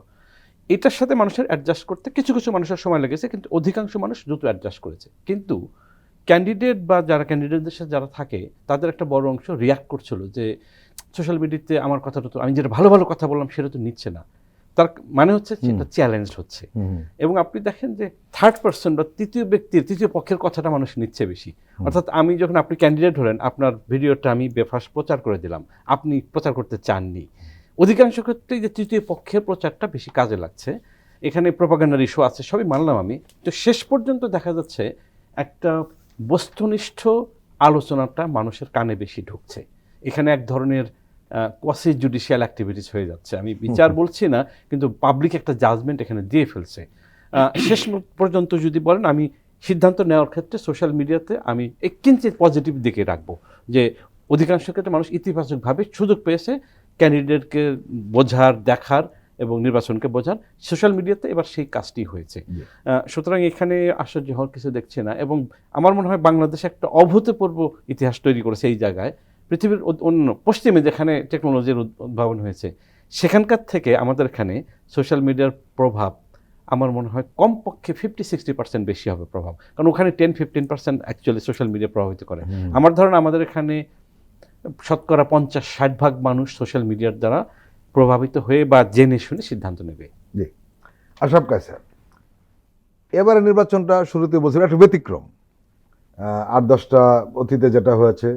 এটার সাথে মানুষের অ্যাডজাস্ট করতে কিছু কিছু মানুষের সময় লেগেছে, কিন্তু অধিকাংশ মানুষ দ্রুত অ্যাডজাস্ট করেছে। কিন্তু ক্যান্ডিডেট বা যারা ক্যান্ডিডেটদের সাথে যারা থাকে তাদের একটা বড় অংশ রিয়াক্ট করছিল যে সোশ্যাল মিডিয়াতে আমার কথাটা তো, আমি যেটা ভালো ভালো কথা বললাম সেটা তো নিচ্ছে না, তার মানে হচ্ছে সেটা চ্যালেঞ্জ হচ্ছে। এবং আপনি দেখেন যে থার্ড পার্সন বা তৃতীয় পক্ষের কথাটা মানুষ নিচ্ছে বেশি। অর্থাৎ আমি যখন, আপনি ক্যান্ডিডেট হলেন, আপনার ভিডিওটা আমি বেফাস প্রচার করে দিলাম, আপনি প্রচার করতে চাননি, অধিকাংশ ক্ষেত্রে যে তৃতীয় পক্ষের প্রচারটা বেশি কাজে লাগছে। এখানে প্রোপাগান্ডার ইস্যু আছে, সবই মানলাম আমি, তো শেষ পর্যন্ত দেখা যাচ্ছে একটা বস্তুনিষ্ঠ আলোচনাটা মানুষের কানে বেশি ঢুকছে। এখানে এক ধরনের কোয়াসি জুডিশিয়াল অ্যাক্টিভিটিস হয়ে যাচ্ছে। আমি বিচার বলছি না, কিন্তু পাবলিক একটা জাজমেন্ট এখানে দিয়ে ফেলছে। শেষ পর্যন্ত যদি বলেন, আমি সিদ্ধান্ত নেওয়ার ক্ষেত্রে সোশ্যাল মিডিয়াতে আমি কিঞ্চিত পজিটিভ দিকে রাখবো, যে অধিকাংশ ক্ষেত্রে মানুষ ইতিবাচকভাবে সুযোগ পেয়েছে ক্যান্ডিডেটকে বোঝার, দেখার এবং নির্বাচনকে বোঝার। সোশ্যাল মিডিয়াতে এবার সেই কাজটি হয়েছে। সুতরাং এখানে আশ্চর্য হওয়ার কিছু দেখছি না। এবং আমার মনে হয় বাংলাদেশ একটা অভূতপূর্ব ইতিহাস তৈরি করেছে এই জায়গায়। পৃথিবীর অন্য পশ্চিমে যেখানে টেকনোলজির উদ্ভাবন হয়েছে, সেখানকার থেকে আমাদের এখানে সোশ্যাল মিডিয়ার প্রভাব আমার মনে হয় কমপক্ষে 50-60% বেশি হবে প্রভাব, কারণ ওখানে 10-15% অ্যাকচুয়ালি সোশ্যাল মিডিয়া প্রভাবিত করে। আমার ধারণা আমাদের এখানে শতকরা 50-60% মানুষ সোশ্যাল মিডিয়ার দ্বারা প্রভাবিত হয়ে বা জেনে শুনে সিদ্ধান্ত নেবে। জি, আশরাফ কায়সার, এবারে নির্বাচনটা শুরুতে বলছিল একটা ব্যতিক্রম। 8-10টা অতীতে যেটা হয়েছে,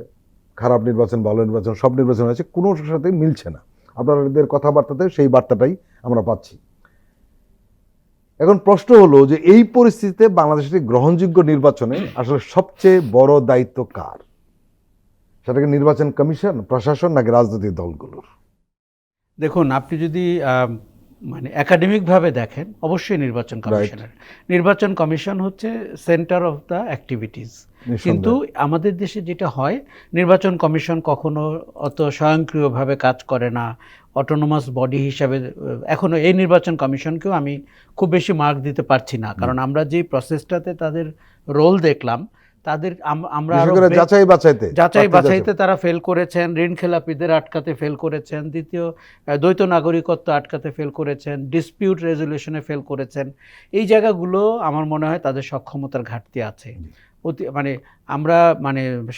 খারাপ নির্বাচন, ভালো নির্বাচন, সব নির্বাচন হয়েছে, কোনোর সাথে মিলছে না। আপনাদের কথাবার্তাতে সেই বার্তাটাই আমরা পাচ্ছি। এখন প্রশ্ন হলো যে এই পরিস্থিতিতে বাংলাদেশের গ্রহণযোগ্য নির্বাচনে আসলে সবচেয়ে বড় দায়িত্ব কার? সেটাকে নির্বাচন কমিশন, প্রশাসন, নাকি রাজনৈতিক দলগুলোর? দেখুন, আপনি যদি মানে একাডেমিকভাবে দেখেন, অবশ্যই নির্বাচন কমিশনের। নির্বাচন কমিশন হচ্ছে সেন্টার অফ দ্য অ্যাক্টিভিটিস। কিন্তু আমাদের দেশে যেটা হয়, নির্বাচন কমিশন কখনো অত স্বয়ংক্রিয়ভাবে কাজ করে না, অটোনোমাস বডি হিসাবে। এখনো এই নির্বাচন কমিশনকেও আমি খুব বেশি মার্ক দিতে পারছি না, কারণ আমরা যে প্রসেসটাতে তাদের রোল দেখলাম, তাদের আমরা যাচাই বাছাইতে তারা ফেল করেছেন, ঋণ খেলাপিদের আটকাতে ফেল করেছেন, দ্বিতীয় দ্বৈত নাগরিকত্ব আটকাতে ফেল করেছেন, ডিসপিউট রেজলিউশনে ফেল করেছেন। এই জায়গাগুলো আমার মনে হয় তাদের সক্ষমতার ঘাটতি আছে। মানে আমরা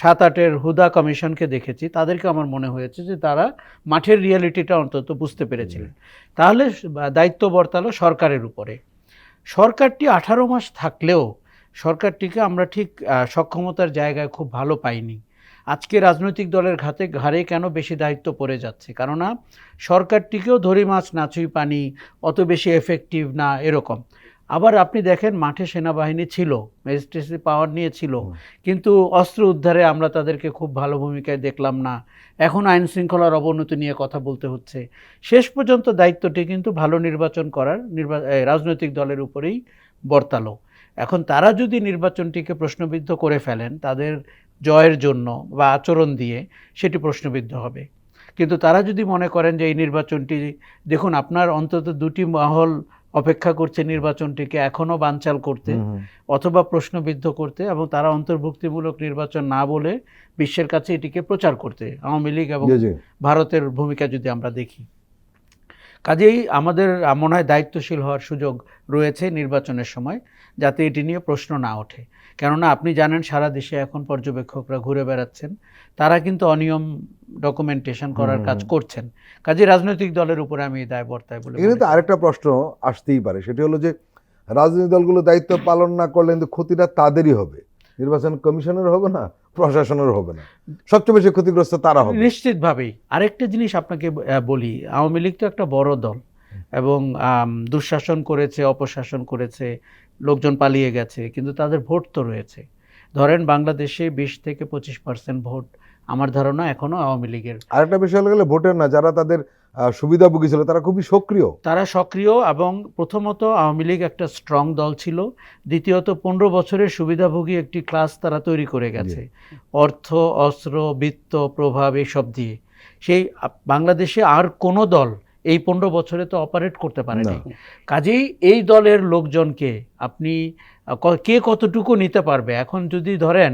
7-8-এর হুদা কমিশনকে দেখেছি, তাদেরকে আমার মনে হয়েছে যে তারা মাঠের রিয়ালিটিটা অন্তত বুঝতে পেরেছিলেন। তাহলে দায়িত্ব বর্তালো সরকারের উপরে। সরকারটি 18 মাস থাকলেও সরকারটিকে আমরা ঠিক সক্ষমতার জায়গায় খুব ভালো পাইনি। আজকে রাজনৈতিক দলের ঘাড়ে কেন বেশি দায়িত্ব পড়ে যাচ্ছে? কেননা সরকারটিকেও ধরি মাছ নাচুই পানি, অত বেশি এফেক্টিভ না এরকম। আবার আপনি দেখেন, মাঠে সেনাবাহিনী ছিল, ম্যাজিস্ট্রেসি পাওয়ার নিয়েছিল, কিন্তু অস্ত্র উদ্ধারে আমরা তাদেরকে খুব ভালো ভূমিকায় দেখলাম না। এখন আইন শৃঙ্খলার অবনতি নিয়ে কথা বলতে হচ্ছে। শেষ পর্যন্ত দায়িত্বটি কিন্তু ভালো নির্বাচন করার রাজনৈতিক দলের উপরেই বর্তালো। এখন তারা যদি নির্বাচনটিকে প্রশ্নবিদ্ধ করে ফেলেন তাদের জয়ের জন্য বা আচরণ দিয়ে, সেটি প্রশ্নবিদ্ধ হবে। কিন্তু তারা যদি মনে করেন যে এই নির্বাচনটি, দেখুন আপনার অন্তত 2টি মহল অপেক্ষা করছে নির্বাচনটিকে এখনও বানচাল করতে অথবা প্রশ্নবিদ্ধ করতে, এবং তারা অন্তর্ভুক্তিমূলক নির্বাচন না বলে বিশ্বের কাছে এটিকে প্রচার করতে, আওয়ামী লীগ এবং ভারতের ভূমিকা যদি আমরা দেখি। কাজেই আমাদের মনে হয় দায়িত্বশীল হওয়ার সুযোগ রয়েছে নির্বাচনের সময়, যাতে এটি নিয়ে প্রশ্ন না ওঠে। কেননা আপনি জানেন সারা দেশে এখন পর্যবেক্ষকরা ঘুরে বেড়াচ্ছেন, তারা কিন্তু অনিয়ম ডকুমেন্টেশন করার কাজ করছেন। কাজে রাজনৈতিক দলের উপরে আমি দায় বর্তাই বলে। এখানে তো আরেকটা প্রশ্ন আসতেই পারে, সেটি হলো যে রাজনৈতিক দলগুলো দায়িত্ব পালন না করলে কিন্তু ক্ষতিটা তাদেরই হবে, নির্বাচন কমিশনের হবে না, প্রশাসনের হবে না, সবচেয়ে বেশি ক্ষতিগ্রস্ত তারা হবে নিশ্চিতভাবেই। আরেকটা জিনিস আপনাকে বলি, আওয়ামী লীগ তো একটা বড় দল এবং দুঃশাসন করেছে, অপশাসন করেছে, লোকজন পালিয়ে গেছে, কিন্তু তাদের ভোট তো রয়েছে। ধরেন বাংলাদেশে 20-25% ভোট আমার ধারণা এখনো আওয়ামী লীগের। আরেকটা বিষয় হলো ভোটের না, যারা তাদের সুবিধাভোগী ছিল তারা খুবই সক্রিয়। তারা সক্রিয়, এবং প্রথমত আওয়ামী লীগ একটা স্ট্রং দল ছিল, দ্বিতীয়ত 15 বছরের সুবিধাভোগী একটি ক্লাস তারা তৈরি করে গেছে, অর্থ, অস্ত্র, বিত্ত, প্রভাব এইসব দিয়ে। সেই বাংলাদেশে আর কোনো দল এই 15 বছরে তো অপারেট করতে পারেনি। কাজেই এই দলের লোকজনকে আপনি কে কতটুকু নিতে পারবে? এখন যদি ধরেন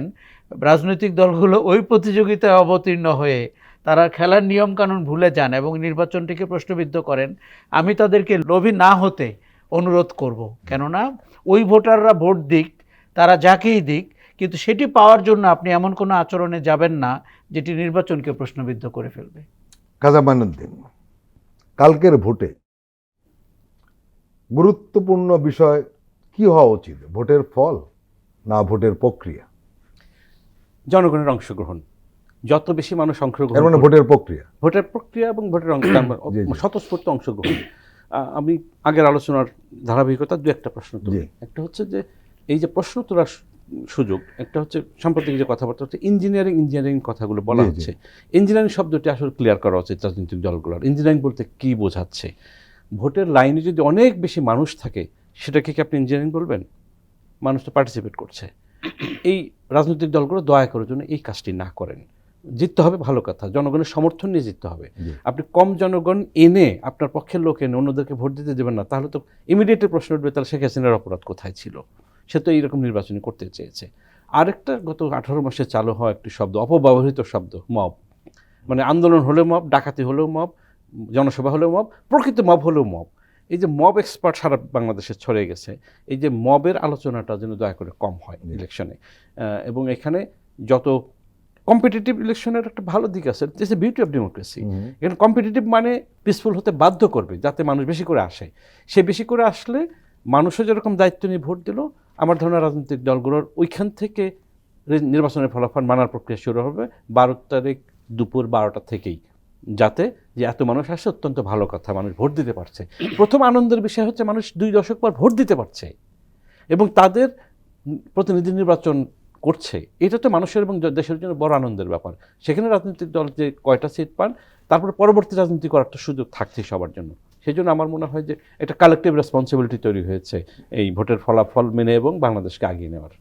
রাজনৈতিক দলগুলো ওই প্রতিযোগিতায় অবতীর্ণ হয়ে তারা খেলার নিয়মকানুন ভুলে যান এবং নির্বাচনটিকে প্রশ্নবিদ্ধ করেন, আমি তাদেরকে লোভী না হতে অনুরোধ করব। কেননা ওই ভোটাররা ভোট দিক, তারা যাকেই দিক, কিন্তু সেটি পাওয়ার জন্য আপনি এমন কোনো আচরণে যাবেন না যেটি নির্বাচনকে প্রশ্নবিদ্ধ করে ফেলবে। কাজা মাইনুদ্দিন, কালকের ভোটে গুরুত্বপূর্ণ বিষয় কি হওয়া উচিত, ভোটের ফল না ভোটের প্রক্রিয়া? জনগণের অংশগ্রহণ, যত বেশি মানুষ এর অংশগ্রহণ মানে করবে- ভোটের প্রক্রিয়া। ভোটের প্রক্রিয়া এবং ভোটের জি, জি। স্বতঃস্ফূর্ত অংশগ্রহণ। আমি আগের আলোচনার ধারাবাহিকতা দু একটা প্রশ্ন তুলি। জি। একটা হচ্ছে যে এই যে প্রশ্ন তোলার সুযোগ, একটা হচ্ছে সাম্প্রতিক যে কথাবার্তা হচ্ছে ইঞ্জিনিয়ারিং কথাগুলো বলা জি, জি। হচ্ছে। ইঞ্জিনিয়ারিং শব্দটি আসলে ক্লিয়ার করা উচিত রাজনৈতিক দলগুলোর। ইঞ্জিনিয়ারিং বলতে কি বোঝাচ্ছে? ভোটের লাইনে যদি অনেক বেশি মানুষ থাকে, সেটাকে কি আপনি ইঞ্জিনিয়ারিং বলবেন? মানুষ তো পার্টিসিপেট করছে। এই রাজনৈতিক দলগুলো দয়া করে জন্য এই কাজটি না করেন। জিততে হবে ভালো কথা, জনগণের সমর্থন নিয়ে জিততে হবে। জি। আপনি কম জনগণ এনে আপনার পক্ষের লোক এনে অন্যদেরকে ভোট দিতে দেবেন না, তাহলে তো ইমিডিয়েটলি প্রশ্ন উঠবে তাহলে শেখ হাসিনার অপরাধ কোথায় ছিল? সে তো এইরকম নির্বাচনী করতে চেয়েছে। আরেকটা গত 18 মাসে চালু হওয়া একটি শব্দ, অপব্যবহৃত শব্দ, মব। মানে আন্দোলন হলেও মব, ডাকাতি হলেও মব, জনসভা হলেও মব, প্রকৃত মব হলেও মব। এই যে মব এক্সপার্ট সারা বাংলাদেশে ছড়িয়ে গেছে, এই যে মবের আলোচনাটা যেন দয়া করে কম হয় ইলেকশনে। এবং এখানে যত কম্পিটিটিভ ইলেকশনের একটা ভালো দিক আছে, this A beauty of democracy. এখানে কম্পিটিটিভ মানে পিসফুল হতে বাধ্য করবে, যাতে মানুষ বেশি করে আসে। সে বেশি করে আসলে মানুষও যেরকম দায়িত্ব নিয়ে ভোট দিল, আমার ধারণা রাজনৈতিক দলগুলোর ওইখান থেকে নির্বাচনের ফলাফল মানার প্রক্রিয়া শুরু হবে 12 তারিখ দুপুর 12টা থেকেই। যাতে যে এত মানুষ আসে অত্যন্ত ভালো কথা, মানুষ ভোট দিতে পারছে। প্রথম আনন্দের বিষয় হচ্ছে মানুষ 2 দশক পর ভোট দিতে পারছে এবং তাদের প্রতিনিধি নির্বাচন করছে। এটা তো মানুষের এবং দেশের জন্য বড় আনন্দের ব্যাপার। সেখানে রাজনৈতিক দল যে কয়টা সিট পান, তারপরে পরবর্তী রাজনীতি করার একটা সুযোগ থাকছে সবার জন্য। সেই জন্য আমার মনে হয় যে এটা কালেকটিভ রেসপন্সিবিলিটি তৈরি হয়েছে এই ভোটের ফলাফল মেনে এবং বাংলাদেশকে আগিয়ে নেওয়ার।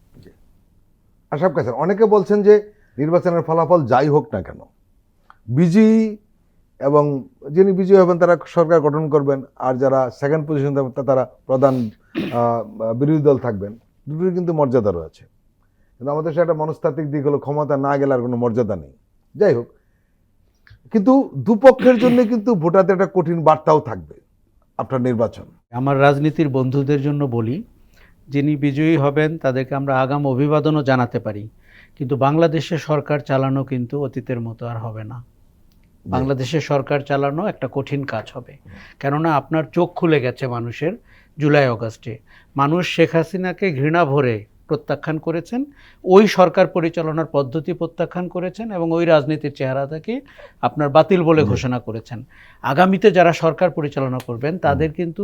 আশরাফ কাসেম, অনেকে বলছেন যে নির্বাচনের ফলাফল যাই হোক না কেন, বিজয়ী এবং যিনি বিজয়ী হবেন তারা সরকার গঠন করবেন, আর যারা সেকেন্ড পজিশন থাকবেন তারা প্রধান বিরোধী দল থাকবেন, দুটোর কিন্তু মর্যাদা রয়েছে। কিন্তু আমাদের সে একটা মনস্তাত্ত্বিক দিক হলো ক্ষমতা না গেলে আর কোনো মর্যাদা নেই। যাই হোক, কিন্তু দুপক্ষের জন্য কিন্তু ভোটারতে একটা কঠিন বার্তাও থাকবে আপনার নির্বাচন। আমার রাজনীতির বন্ধুদের জন্য বলি, যিনি বিজয়ী হবেন তাদেরকে আমরা আগাম অভিবাদনও জানাতে পারি, কিন্তু বাংলাদেশের সরকার চালানো কিন্তু অতীতের মতো আর হবে না। বাংলাদেশের সরকার চালানো একটা কঠিন কাজ হবে। কেননা আপনার চোখ খুলে গেছে মানুষের জুলাই আগস্টে। মানুষ শেখ হাসিনাকে ঘৃণা ভরে প্রত্যাখ্যান করেছেন, ওই সরকার পরিচালনার পদ্ধতি প্রত্যাখ্যান করেছেন এবং ওই রাজনীতির চেহারাটাকে আপনার বাতিল বলে ঘোষণা করেছেন। আগামীতে যারা সরকার পরিচালনা করবেন তাদের কিন্তু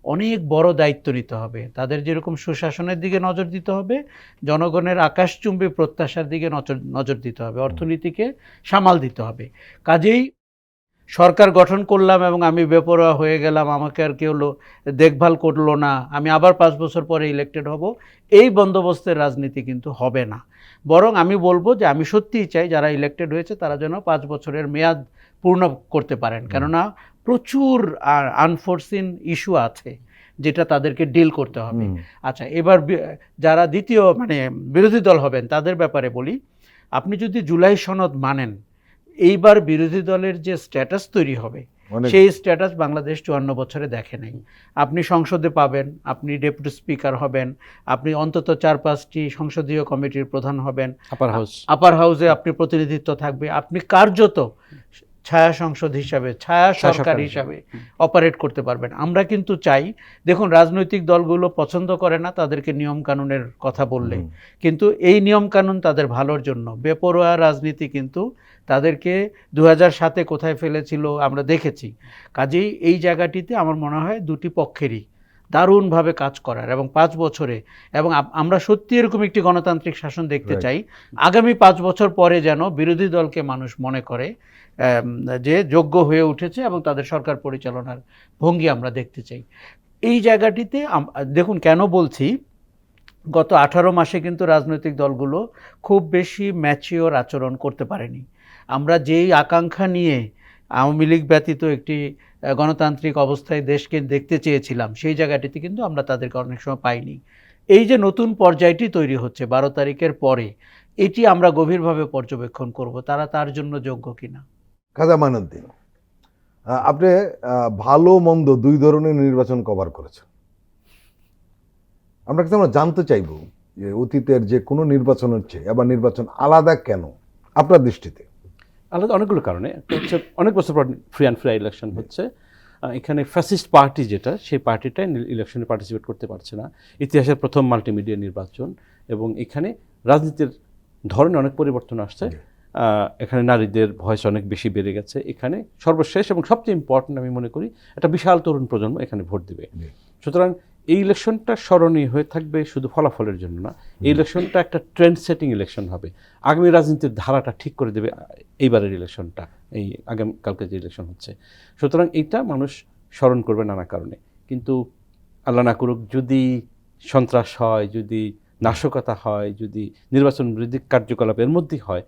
অনেক বড় দায়িত্ব নিতে হবে। তাদের যেরকম সুশাসনের দিকে নজর দিতে হবে, জনগণের আকাশচুম্বী প্রত্যাশার দিকে নজর দিতে হবে, অর্থনীতিকে সামাল দিতে হবে। কাজেই সরকার গঠন করলাম এবং আমি বেপরোয়া হয়ে গেলাম, আমাকে আর কেউ দেখভাল করলো না, আমি আবার 5 বছর পরে ইলেক্টেড হব, এই বন্দোবস্তের রাজনীতি কিন্তু হবে না। বরং আমি বলবো যে আমি সত্যিই চাই যারা ইলেক্টেড হয়েছে তারা যেন 5 বছরের মেয়াদ পূর্ণ করতে পারেন। কেননা প্রচুর আনফোরসিন ইস্যু আছে যেটা তাদেরকে ডিল করতে হবে। আচ্ছা, এবার যারা দ্বিতীয় মানে বিরোধী দল হবেন তাদের ব্যাপারে বলি, আপনি যদি জুলাই সনদ মানেন, এইবার বিরোধী দলের যে স্ট্যাটাস তৈরি হবে সেই স্ট্যাটাস বাংলাদেশ 54 বছরে দেখে নাই। আপনি সংসদে পাবেন, আপনি ডেপুটি স্পিকার হবেন, আপনি অন্তত 4-5টি সংসদীয় কমিটির প্রধান হবেন, আপার হাউসে আপনি প্রতিনিধিত্ব থাকবে, আপনি কার্যত ছায়া সংসদ হিসাবে, ছায়া সরকার হিসাবে অপারেট করতে পারবেন। আমরা কিন্তু চাই, দেখুন রাজনৈতিক দলগুলো পছন্দ করে না তাদেরকে নিয়ম কানুনের কথা বললে, কিন্তু এই নিয়ম কানুন তাদের ভালোর জন্য। বেপরোয়া রাজনীতি কিন্তু তাদেরকে 2007-এ কোথায় ফেলেছিল আমরা দেখেছি। কাজেই এই জায়গাটিতে আমার মনে হয় দুটি পক্ষেরই দারুণভাবে কাজ করার এবং 5 বছরে, এবং আমরা সত্যি এরকম একটি গণতান্ত্রিক শাসন দেখতে চাই। আগামী 5 বছর পরে যেন বিরোধী দলকে মানুষ মনে করে যে যোগ্য হয়ে উঠেছে এবং তাদের সরকার পরিচালনার ভঙ্গি আমরা দেখতে চাই। এই জায়গাটিতে দেখুন কেন বলছি, গত 18 মাসে কিন্তু রাজনৈতিক দলগুলো খুব বেশি ম্যাচিওর আচরণ করতে পারেনি। আমরা যেই আকাঙ্ক্ষা নিয়ে আওয়ামী লীগ ব্যতীত একটি গণতান্ত্রিক অবস্থায় দেশকে দেখতে চেয়েছিলাম, সেই জায়গাটিতে কিন্তু আমরা তাদেরকে অনেক সময় পাইনি। এই যে নতুন পর্যায়টি তৈরি হচ্ছে 12 তারিখের পরে, এটি আমরা গভীরভাবে পর্যবেক্ষণ করব, তারা তার জন্য যোগ্য কিনা। খাজা মাইনুদ্দিন, আপনি ভালো মন্দ দুই ধরনের নির্বাচন কভার করেছেন। আমরা কাছে আমরা জানতে চাইব যে অতীতের যে কোনো নির্বাচনের চেয়ে এবার নির্বাচন আলাদা কেন আপনার দৃষ্টিতে? আলাদা অনেকগুলো কারণে। একটা হচ্ছে অনেক বছর পর ফ্রি অ্যান্ড ফেয়ার ইলেকশন হচ্ছে। এখানে ফ্যাসিস্ট পার্টি যেটা, সেই পার্টিটাই ইলেকশনে পার্টিসিপেট করতে পারছে না। ইতিহাসের প্রথম মাল্টিমিডিয়া নির্বাচন, এবং এখানে রাজনীতির ধরনে অনেক পরিবর্তন আসছে। এখানে নারীদের ভয়েস অনেক বেশি বেড়ে গেছে। এখানে সর্বশেষ এবং সবচেয়ে ইম্পর্টেন্ট আমি মনে করি, একটা বিশাল তরুণ প্রজন্ম এখানে ভোট দিবে। সুতরাং এই ইলেকশনটা স্মরণীয় হয়ে থাকবে শুধু ফলাফলের জন্য না, এই ইলেকশনটা একটা ট্রেন্ড সেটিং ইলেকশন হবে। আগামী রাজনীতির ধারাটা ঠিক করে দেবে এইবারের ইলেকশনটা, এই আগামীকালকে যে ইলেকশন হচ্ছে। সুতরাং এইটা মানুষ স্মরণ করবে নানা কারণে। কিন্তু আল্লাহ না করুক যদি সন্ত্রাস হয়, যদি নাশকতা হয়, যদি নির্বাচন বিরোধী কার্যকলাপ এর মধ্যেই হয়,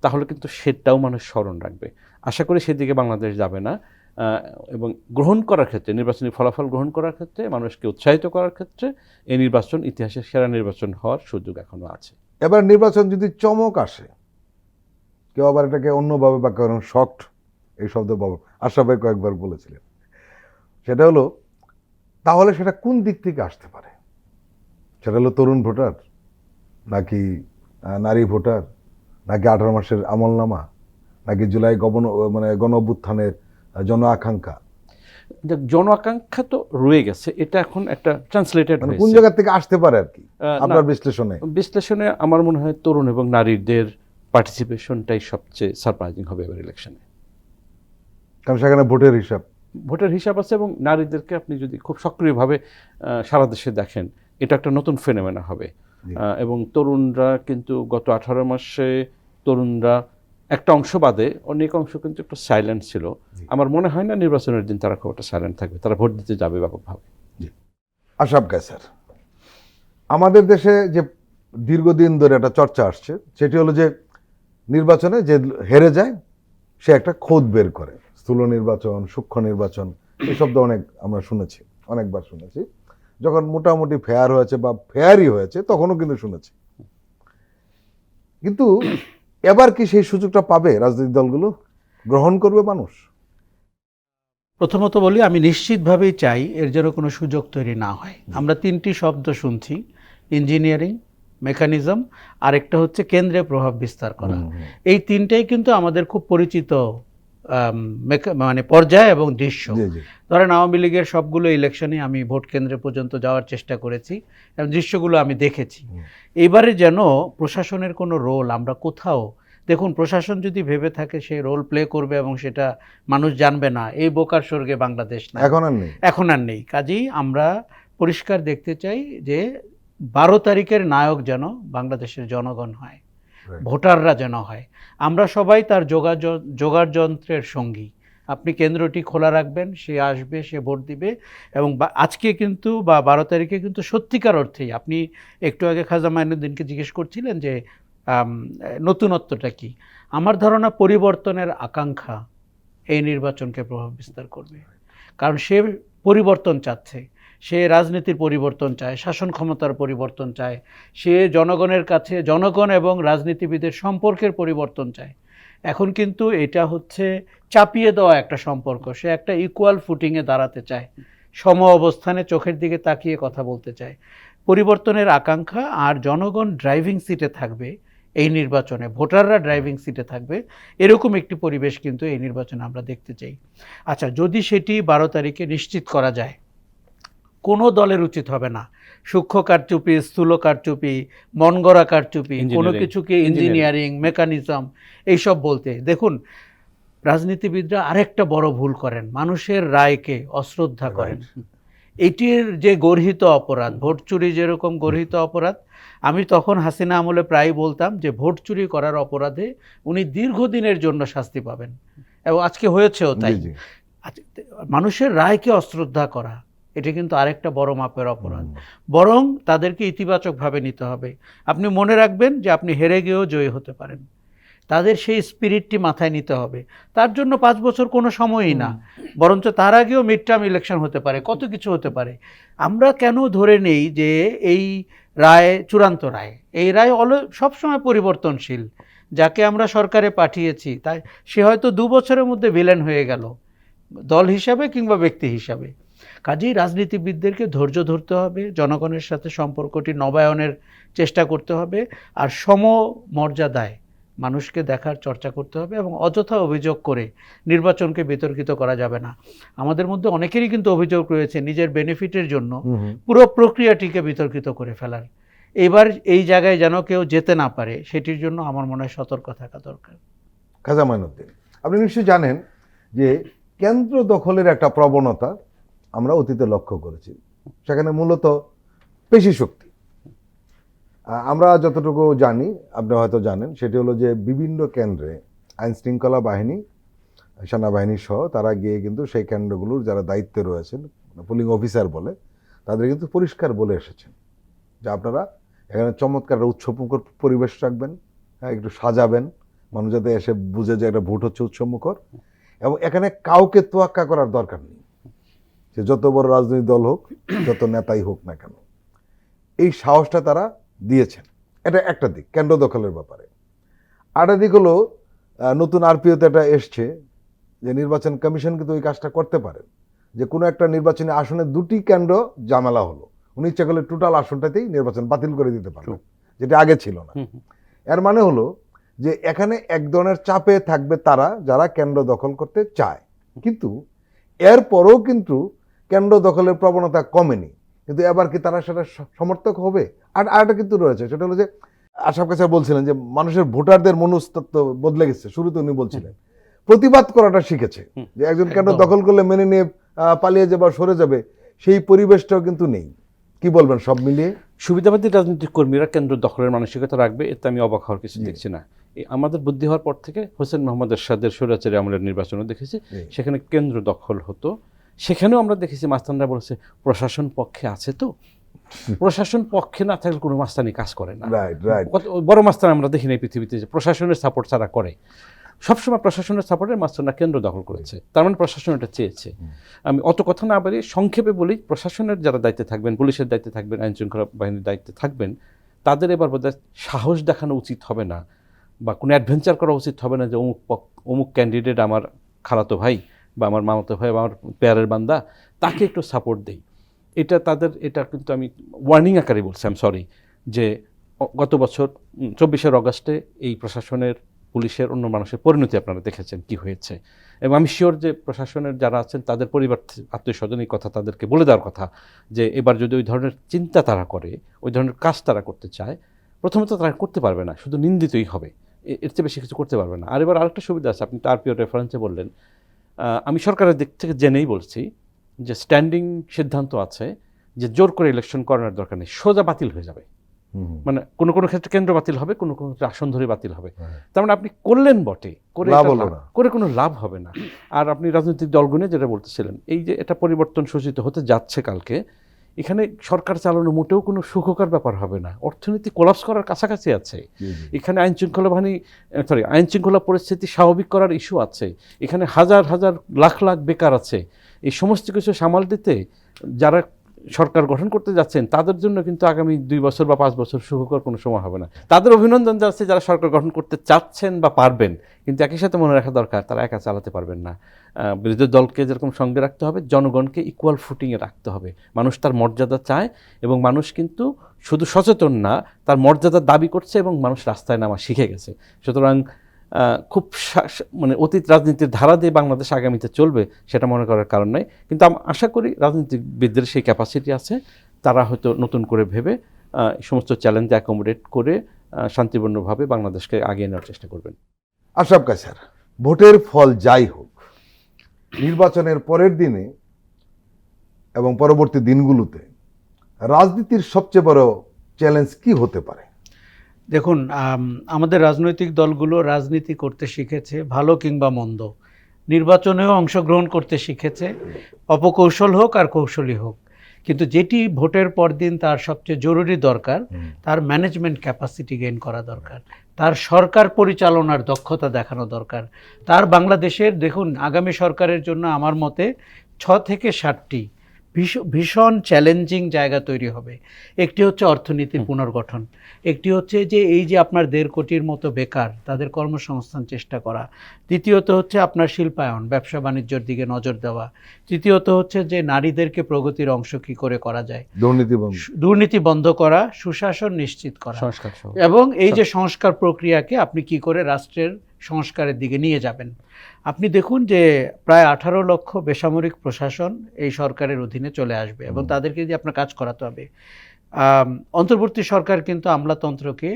তাহলে কিন্তু সেটাও মানুষ স্মরণ রাখবে। আশা করি সেদিকে বাংলাদেশ যাবে না। এবং গ্রহণ করার ক্ষেত্রে, নির্বাচনী ফলাফল গ্রহণ করার ক্ষেত্রে, মানুষকে উৎসাহিত করার ক্ষেত্রে এই নির্বাচন ইতিহাসের সেরা নির্বাচন হওয়ার সুযোগ এখনো আছে। এবার নির্বাচন যদি চমক আসে, কেউ আবার এটাকে অন্যভাবে বা কারণ শক্ট, এই শব্দ আশরাফ ভাই কয়েকবার বলেছিলেন, সেটা হলো তাহলে সেটা কোন দিক থেকে আসতে পারে? সেটা হলো তরুণ ভোটার, নাকি নারী ভোটার, নাকি 18 মাসের আমলনামা, নাকি জুলাই গণ অভ্যুত্থানের জন আকাঙ্ক্ষা? জন আকাঙ্ক্ষা তো রয়ে গেছে, এটা এখন একটা ট্রান্সলেটেড মানে কোন জায়গা থেকে আসতে পারে আর কি আপনার বিশ্লেষণে? বিশ্লেষণে আমার মনে হয় তরুণ এবং নারীদের পার্টিসিপেশনটাই সবচেয়ে সারপ্রাইজিং হবে এবার ইলেকশনে। কারণ সেখানে ভোটের হিসাব আছে, এবং নারীদেরকে আপনি যদি খুব সক্রিয়ভাবে সারা দেশে দেখেন, এটা একটা নতুন ফেনোমেনা হবে। এবং তরুণরা কিন্তু গত 18 মাসে তরুণরা একটা অংশ বাদে অনেক অংশ কিন্তু একটু সাইলেন্ট ছিল। আমার মনে হয় না নির্বাচনের দিন তারা খুব একটা সাইলেন্ট থাকবে, তারা ভোট দিতে যাবে ব্যাপকভাবে। আশরাফ স্যার, আমাদের দেশে যে দীর্ঘদিন ধরে একটা চর্চা আসছে, সেটি হলো যে নির্বাচনে যে হেরে যায় সে একটা খোদ বের করে। স্থূল নির্বাচন, সূক্ষ্ম নির্বাচন, এই শব্দ অনেক আমরা শুনেছি, অনেকবার শুনেছি। যখন মোটামুটি ফেয়ার হয়েছে বা ফেয়ারই হয়েছে তখনও কিন্তু শুনেছি। কিন্তু এবার কি সেই সুযোগটা পাবে রাজনৈতিক দলগুলো? গ্রহণ করবে মানুষ? প্রথমত বলি, আমি নিশ্চিতভাবেই চাই এর যেন কোনো সুযোগ তৈরি না হয়। আমরা তিনটি শব্দ শুনছি, ইঞ্জিনিয়ারিং, মেকানিজম, আরেকটা হচ্ছে কেন্দ্রে প্রভাব বিস্তার করা। এই তিনটাই কিন্তু আমাদের খুব পরিচিত মানে পর্যায় এবং দৃশ্য। ধরেন আওয়ামী লীগের সবগুলো ইলেকশনে আমি ভোট কেন্দ্রে পর্যন্ত যাওয়ার চেষ্টা করেছি এবং দৃশ্যগুলো আমি দেখেছি। এবারে যেন প্রশাসনের কোনো রোল আমরা কোথাও, দেখুন প্রশাসন যদি ভেবে থাকে সে রোল প্লে করবে এবং সেটা মানুষ জানবে না, এই বোকার স্বর্গে বাংলাদেশ না, এখন আর নেই। কাজেই আমরা পরিষ্কার দেখতে চাই যে 12 তারিখের নায়ক যেন বাংলাদেশের জনগণ হয়, ভোটাররা যেন হয়। আমরা সবাই তার যোগাড় যন্ত্রের সঙ্গী। আপনি কেন্দ্রটি খোলা রাখবেন, সে আসবে, সে ভোট দিবে। এবং আজকে কিন্তু বা 12 তারিখে কিন্তু সত্যিকার অর্থেই, আপনি একটু আগে খাজা মাইনুদ্দিনকে জিজ্ঞেস করছিলেন যে নতুনত্বটা কি, আমার ধারণা পরিবর্তনের আকাঙ্ক্ষা এই নির্বাচনকে প্রভাব বিস্তার করবে। কারণ সে পরিবর্তন চাচ্ছে, সে রাজনীতির পরিবর্তন চায়, শাসন ক্ষমতার পরিবর্তন চায়, সে জনগণের কাছে জনগণ এবং রাজনীতিবিদের সম্পর্কের পরিবর্তন চায়। এখন কিন্তু এটা হচ্ছে চাপিয়ে দেওয়া একটা সম্পর্ক, সে একটা ইকুয়াল ফুটিংয়ে দাঁড়াতে চায়, সম অবস্থানে চোখের দিকে তাকিয়ে কথা বলতে চায়। পরিবর্তনের আকাঙ্ক্ষা, আর জনগণ ড্রাইভিং সিটে থাকবে এই নির্বাচনে, ভোটাররা ড্রাইভিং সিটে থাকবে, এরকম একটি পরিবেশ কিন্তু এই নির্বাচনে আমরা দেখতে চাই। আচ্ছা, যদি সেটি 12 তারিখে নিশ্চিত করা যায়, কোনো দলের উচিত হবে না সূক্ষ্ম কারচুপি, স্থূল কারচুপি, মনগড়া কারচুপি, কোনো কিছুকে ইঞ্জিনিয়ারিং, মেকানিজম এইসব বলতে। দেখুন, রাজনীতিবিদরা আরেকটা বড় ভুল করেন, মানুষের রায়কে অশ্রদ্ধা করেন। এটির যে গর্হিত অপরাধ, ভোট চুরি যেরকম গর্হিত অপরাধ, আমি তখন হাসিনা আমলে প্রায় বলতাম যে ভোট চুরি করার অপরাধে উনি দীর্ঘদিনের জন্য শাস্তি পাবেন, এবং আজকে হয়েছেও তাই। মানুষের রায়কে অশ্রদ্ধা করা, এটা কিন্তু আরেকটা বড় মাপের অপরাধ। বরং তাদেরকে ইতিবাচকভাবে নিতে হবে। আপনি মনে রাখবেন যে আপনি হেরে গিয়েও জয়ী হতে পারেন, তাদের সেই স্পিরিটটি মাথায় নিতে হবে। তার জন্য 5 বছর কোনো সময়ই না, বরঞ্চ তার আগেও মিড টার্ম ইলেকশন হতে পারে, কত কিছু হতে পারে। আমরা কেন ধরে নেই যে এই রায় চূড়ান্ত রায়? এই রায় সবসময় পরিবর্তনশীল। যাকে আমরা সরকারে পাঠিয়েছি তাই সে হয়তো 2 বছরের মধ্যে ভিলেন হয়ে গেল, দল হিসাবে কিংবা ব্যক্তি হিসাবে। কাজেই রাজনীতিবিদদেরকে ধৈর্য ধরতে হবে, জনগণের সাথে সম্পর্কটি নবায়নের চেষ্টা করতে হবে, আর সমমর্যাদায় মানুষকে দেখার চর্চা করতে হবে, এবং অযথা অভিযোগ করে নির্বাচনকে বিতর্কিত করা যাবে না। আমাদের মধ্যে অনেকেরই কিন্তু অভিযোগ রয়েছে নিজের বেনিফিটের জন্য পুরো প্রক্রিয়াটিকে বিতর্কিত করে ফেলার। এবার এই জায়গায় যেন কেউ যেতে না পারে, সেটির জন্য আমার মনে হয় সতর্ক থাকা দরকার। খাজা মাইনুদ্দিন, আপনি নিশ্চয়ই জানেন যে কেন্দ্র দখলের একটা প্রবণতা আমরা অতীতে লক্ষ্য করেছি। সেখানে মূলত পেশি শক্তি, আমরা যতটুকু জানি, আপনি হয়তো জানেন, সেটি হলো যে বিভিন্ন কেন্দ্রে আইন শৃঙ্খলা বাহিনী, সেনাবাহিনী সহ তারা গিয়ে কিন্তু সেই কেন্দ্রগুলোর যারা দায়িত্বে রয়েছেন, পুলিং অফিসার বলে, তাদের কিন্তু পরিষ্কার বলে এসেছেন যে আপনারা এখানে চমৎকার একটা উৎসবমুখর পরিবেশ রাখবেন, হ্যাঁ, একটু সাজাবেন, মানুষ যাতে এসে বুঝে যে একটা ভোট হচ্ছে উৎসবমুখর, এবং এখানে কাউকে তোয়াক্কা করার দরকার নেই, সে যত বড় রাজনৈতিক দল হোক, যত নেতাই হোক না কেন। এই সাহসটা তারা দিয়েছেন। এটা একটা দিক কেন্দ্র দখলের ব্যাপারে। আরেকটা দিক হলো নতুন আরপিওতে এটা এসছে যে নির্বাচন কমিশন কিন্তু ওই কাজটা করতে পারেন, যে কোনো একটা নির্বাচনী আসনে 2টি কেন্দ্র ঝামেলা হলো, উনি ইচ্ছা করলে টোটাল আসনটাতেই নির্বাচন বাতিল করে দিতে পারবেন, যেটা আগে ছিল না। এর মানে হলো যে এখানে এক ধরনের চাপে থাকবে তারা যারা কেন্দ্র দখল করতে চায়, কিন্তু এরপরও কিন্তু কেন্দ্র দখলের প্রবণতা কমেনি। কিন্তু এবার কি তারা সেটা সমর্থক হবে? আর আরেকটা কিন্তু রয়েছে, সেটা হলো যে আশরাফ কাছে বলছিলেন যে মানুষের ভোটারদের মনস্তত্ত্ব বদলে গেছে। শুরুতে উনি বলছিলেন প্রতিবাদ করাটা শিখেছে, যে একজন কেন্দ্র দখল করলে মেনে নিয়ে পালিয়ে যাবে বা সরে যাবে, সেই পরিবেশটাও কিন্তু নেই। কি বলবেন সব মিলিয়ে? সুবিধাবাদী রাজনৈতিক কর্মীরা কেন্দ্র দখলের মানসিকতা রাখবে, এতে আমি অবাক হওয়ার কিছু দেখছি না। আমাদের বুদ্ধি হওয়ার পর থেকে হোসেন মোহাম্মদ এরশাদের স্বৈরাচারী আমলের নির্বাচনও দেখেছি, সেখানে কেন্দ্র দখল হতো। সেখানেও আমরা দেখেছি মাস্তানরা বলেছে প্রশাসন পক্ষে আছে, তো প্রশাসন পক্ষে না থাকলে কোনো মাস্তানি কাজ করে না। বড় মাস্তান আমরা দেখি না এই পৃথিবীতে যে প্রশাসনের সাপোর্ট ছাড়া করে। সবসময় প্রশাসনের সাপোর্টে মাস্টাররা কেন্দ্র দখল করেছে, তার মানে প্রশাসন এটা চেয়েছে। আমি অত কথা না বাড়িয়ে সংক্ষেপে বলি, প্রশাসনের যারা দায়িত্বে থাকবেন, পুলিশের দায়িত্বে থাকবেন, আইন শৃঙ্খলা বাহিনীর দায়িত্বে থাকবেন, তাদের এবার বোধহয় সাহস দেখানো উচিত হবে না, বা কোনো অ্যাডভেঞ্চার করা উচিত হবে না যে অমুক ক্যান্ডিডেট আমার খালাতো ভাই বা আমার মামাতো ভাই বা আমার পেয়ারের বান্দা, তাকে একটু সাপোর্ট দেই। এটা তাদের, এটা কিন্তু আমি ওয়ার্নিং আকারে বলছি, আই এম সরি, যে গত বছর 24 অগাস্টে এই প্রশাসনের, পুলিশের, অন্য মানুষের পরিণতি আপনারা দেখেছেন কি হয়েছে। এবং আমি শিওর যে প্রশাসনের যারা আছেন তাদের পরিবার, আত্মীয় স্বজন এই কথা তাদেরকে বলে দেওয়ার কথা, যে এবার যদি ওই ধরনের চিন্তা তারা করে, ওই ধরনের কাজ তারা করতে চায়, প্রথমত তারা করতে পারবে না, শুধু নিন্দিতই হবে, এর চেয়ে বেশি কিছু করতে পারবে না। আর এবার আরেকটা সুবিধা আছে, আপনি তো আরপিও রেফারেন্সে বললেন, আমি সরকারের দিক থেকে জেনেই বলছি যে স্ট্যান্ডিং সিদ্ধান্ত আছে যে জোর করে ইলেকশন করানোর দরকার নেই, সোজা বাতিল হয়ে যাবে। মানে কোনো কোনো ক্ষেত্রে কেন্দ্র বাতিল হবে, কোনো কোনো ক্ষেত্রে আসন ধরে বাতিল হবে। তার মানে আপনি করলেন বটে, করে কোনো লাভ হবে না। আর আপনি রাজনৈতিক দলগুলো যেটা বলতেছিলেন, এই যে এটা পরিবর্তন সূচিত হতে যাচ্ছে কালকে, এখানে সরকার চালানো মোটেও কোনো সুখকর ব্যাপার হবে না, অর্থনীতি কোলাপস করার কাছাকাছি আছে। এখানে আইন শৃঙ্খলা পরিস্থিতি স্বাভাবিক করার ইস্যু আছে, এখানে হাজার হাজার লাখ লাখ বেকার আছে। এই সমস্ত কিছু সামাল দিতে যারা সরকার গঠন করতে যাচ্ছেন তাদের জন্য কিন্তু আগামী 2 বছর বা 5 বছর সুখকর কোনো সময় হবে না। তাদের অভিনন্দন জানাচ্ছে যারা সরকার গঠন করতে চাচ্ছেন বা পারবেন, কিন্তু একই সাথে মনে রাখা দরকার তারা একা চালাতে পারবেন না। বিরোধী দলকে যেরকম সঙ্গে রাখতে হবে, জনগণকে ইকুয়াল ফুটিংয়ে রাখতে হবে। মানুষ তার মর্যাদা চায়, এবং মানুষ কিন্তু শুধু সচেতন না, তার মর্যাদার দাবি করছে, এবং মানুষ রাস্তায় নামা শিখে গেছে। সুতরাং খুব মানে অতীত রাজনীতির ধারা দিয়ে বাংলাদেশ আগামীতে চলবে সেটা মনে করার কারণ নাই, কিন্তু আমি আশা করি রাজনীতিবিদদের সেই ক্যাপাসিটি আছে, তারা হয়তো নতুন করে ভেবে সমস্ত চ্যালেঞ্জে অ্যাকোমোডেট করে শান্তিপূর্ণভাবে বাংলাদেশকে আগিয়ে নেওয়ার চেষ্টা করবেন। আশরাফ কাছার, ভোটের ফল যাই হোক, নির্বাচনের পরের দিনে এবং পরবর্তী দিনগুলোতে রাজনীতির সবচেয়ে বড় চ্যালেঞ্জ কি হতে পারে? দেখুন, আমাদের রাজনৈতিক দলগুলো রাজনীতি করতে শিখেছে, ভালো কিংবা মন্দ, নির্বাচনেও অংশগ্রহণ করতে শিখেছে, অপকৌশল হোক আর কৌশলী হোক। কিন্তু যেটি ভোটের পর দিন তার সবচেয়ে জরুরি দরকার, তার ম্যানেজমেন্ট ক্যাপাসিটি গেইন করা দরকার, তার সরকার পরিচালনার দক্ষতা দেখানো দরকার। তার বাংলাদেশের, দেখুন, আগামী সরকারের জন্য আমার মতে 6 থেকে 7টি ভীষণ চ্যালেঞ্জিং জায়গা তৈরি হবে। একটি হচ্ছে অর্থনীতির পুনর্গঠন, একটি হচ্ছে যে এই যে আপনার 1.5 কোটির মতো বেকার, তাদের কর্মসংস্থান চেষ্টা করা, দ্বিতীয়ত হচ্ছে আপনার শিল্পায়ন, ব্যবসা বাণিজ্যের দিকে নজর দেওয়া, তৃতীয়ত হচ্ছে যে নারীদেরকে প্রগতির অংশ কী করে করা যায়, দুর্নীতি বন্ধ করা, সুশাসন নিশ্চিত করা, সংস্কার সহ। এবং এই যে সংস্কার প্রক্রিয়াকে আপনি কি করে রাষ্ট্রের সংস্কারের দিকে নিয়ে যাবেন। আপনি দেখুন যে প্রায় 18 লক্ষ বেসামরিক প্রশাসন এই সরকারের অধীনে চলে আসবে এবং তাদেরকে দিয়ে আপনার কাজ করাতে হবে। অন্তর্বর্তী সরকার কিন্তু আমলাতন্ত্রকে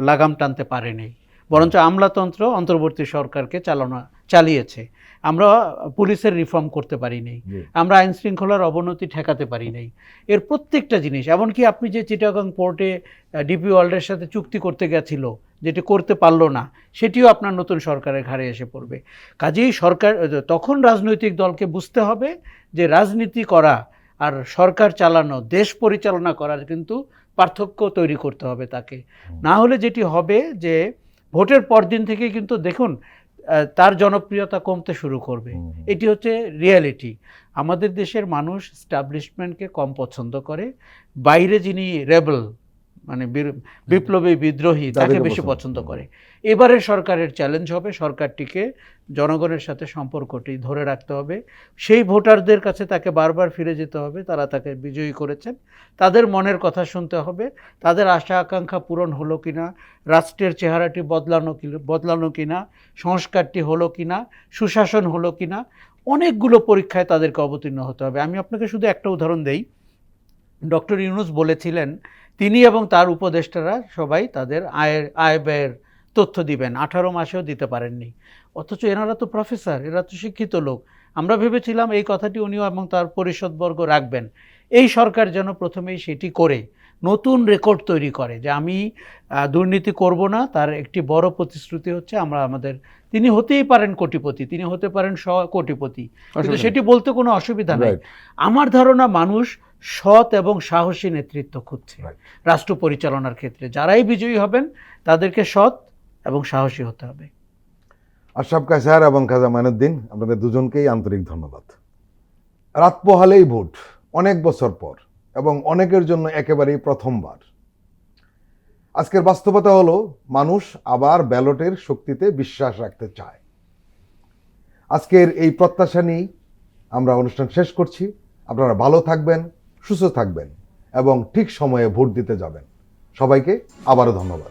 লাগাম টানতে পারেনি, বরঞ্চ আমলাতন্ত্র অন্তর্বর্তী সরকারকে চালিয়েছে। আমরা পুলিশের রিফর্ম করতে পারিনি, আমরা আইন শৃঙ্খলার অবনতি ঠেকাতে পারিনি। এর প্রত্যেকটা জিনিস, এমনকি আপনি যে চিটাগং পোর্টে ডিপি ওয়ার্ল্ডের সাথে চুক্তি করতে গেছিল, যেটি করতে পারলো না, সেটিও আপনার নতুন সরকারের ঘাড়ে এসে পড়বে। কাজেই সরকার তখন রাজনৈতিক দলকে বুঝতে হবে যে রাজনীতি করা আর সরকার চালানো, দেশ পরিচালনা করার কিন্তু পার্থক্য তৈরি করতে হবে তাকে। না হলে যেটি হবে যে ভোটের পরদিন থেকে কিন্তু দেখুন তার জনপ্রিয়তা কমতে শুরু করবে। এটি হচ্ছে রিয়ালিটি। আমাদের দেশের মানুষ এস্টাবলিশমেন্টকে কম পছন্দ করে, বাইরে যিনি রেবেল মানে বিপ্লবী বিদ্রোহী তাকে বেশি পছন্দ করে। এবারের সরকারের চ্যালেঞ্জ হবে সরকারটিকে জনগণের সাথে সম্পর্কটি ধরে রাখতে হবে। সেই ভোটারদের কাছে তাকে বারবার ফিরে যেতে হবে, তারা তাকে বিজয়ী করেছেন, তাদের মনের কথা শুনতে হবে, তাদের আশা আকাঙ্ক্ষা পূরণ হলো কিনা, রাষ্ট্রের চেহারাটি বদলানো কিনা, সংস্কারটি হলো কিনা, সুশাসন হলো কিনা, অনেকগুলো পরীক্ষায় তাদেরকে অবতীর্ণ হতে হবে। আমি আপনাকে শুধু একটা উদাহরণ দেই। ডক্টর ইউনূস বলেছিলেন তিনি এবং তার উপদেষ্টারা সবাই তাদের আয় ব্যয়ের তথ্য দিবেন, 18 মাসেও দিতে পারেননি। অথচ এনারা তো প্রফেসর, এরা তো শিক্ষিত লোক। আমরা ভেবেছিলাম এই কথাটি উনিও এবং তার পরিষদবর্গ রাখবেন। এই সরকার যেন প্রথমেই সেটি করে নতুন রেকর্ড তৈরি করে যে আমি দুর্নীতি করব না। তার একটি বড় প্রতিশ্রুতি হচ্ছে তিনি হতেই পারেন কোটিপতি, তিনি হতে পারেন কোটিপতি, কিন্তু সেটি বলতে কোনো অসুবিধা নেই। আমার ধারণা মানুষ সৎ এবং সাহসী নেতৃত্ব খুঁজছে রাষ্ট্র পরিচালনার ক্ষেত্রে। যারাই বিজয়ী হবেন তাদেরকে সৎ এবং সাহসী হতে হবে। আশরাফ কায়সার এবং খাজা মাইনুদ্দিন, আপনাদের দুজনকেই আন্তরিক ধন্যবাদ। রাত পোহালেই ভোট, অনেক বছর পর এবং অনেকের জন্য একেবারেই প্রথমবার। আজকের বাস্তবতা হলো মানুষ আবার ব্যালটের শক্তিতে বিশ্বাস রাখতে চায়। আজকের এই প্রত্যাশা নিয়েই আমরা অনুষ্ঠান শেষ করছি। আপনারা ভালো থাকবেন, সুস্থ থাকবেন এবং ঠিক সময়ে ভোট দিতে যাবেন। সবাইকে আবারও ধন্যবাদ।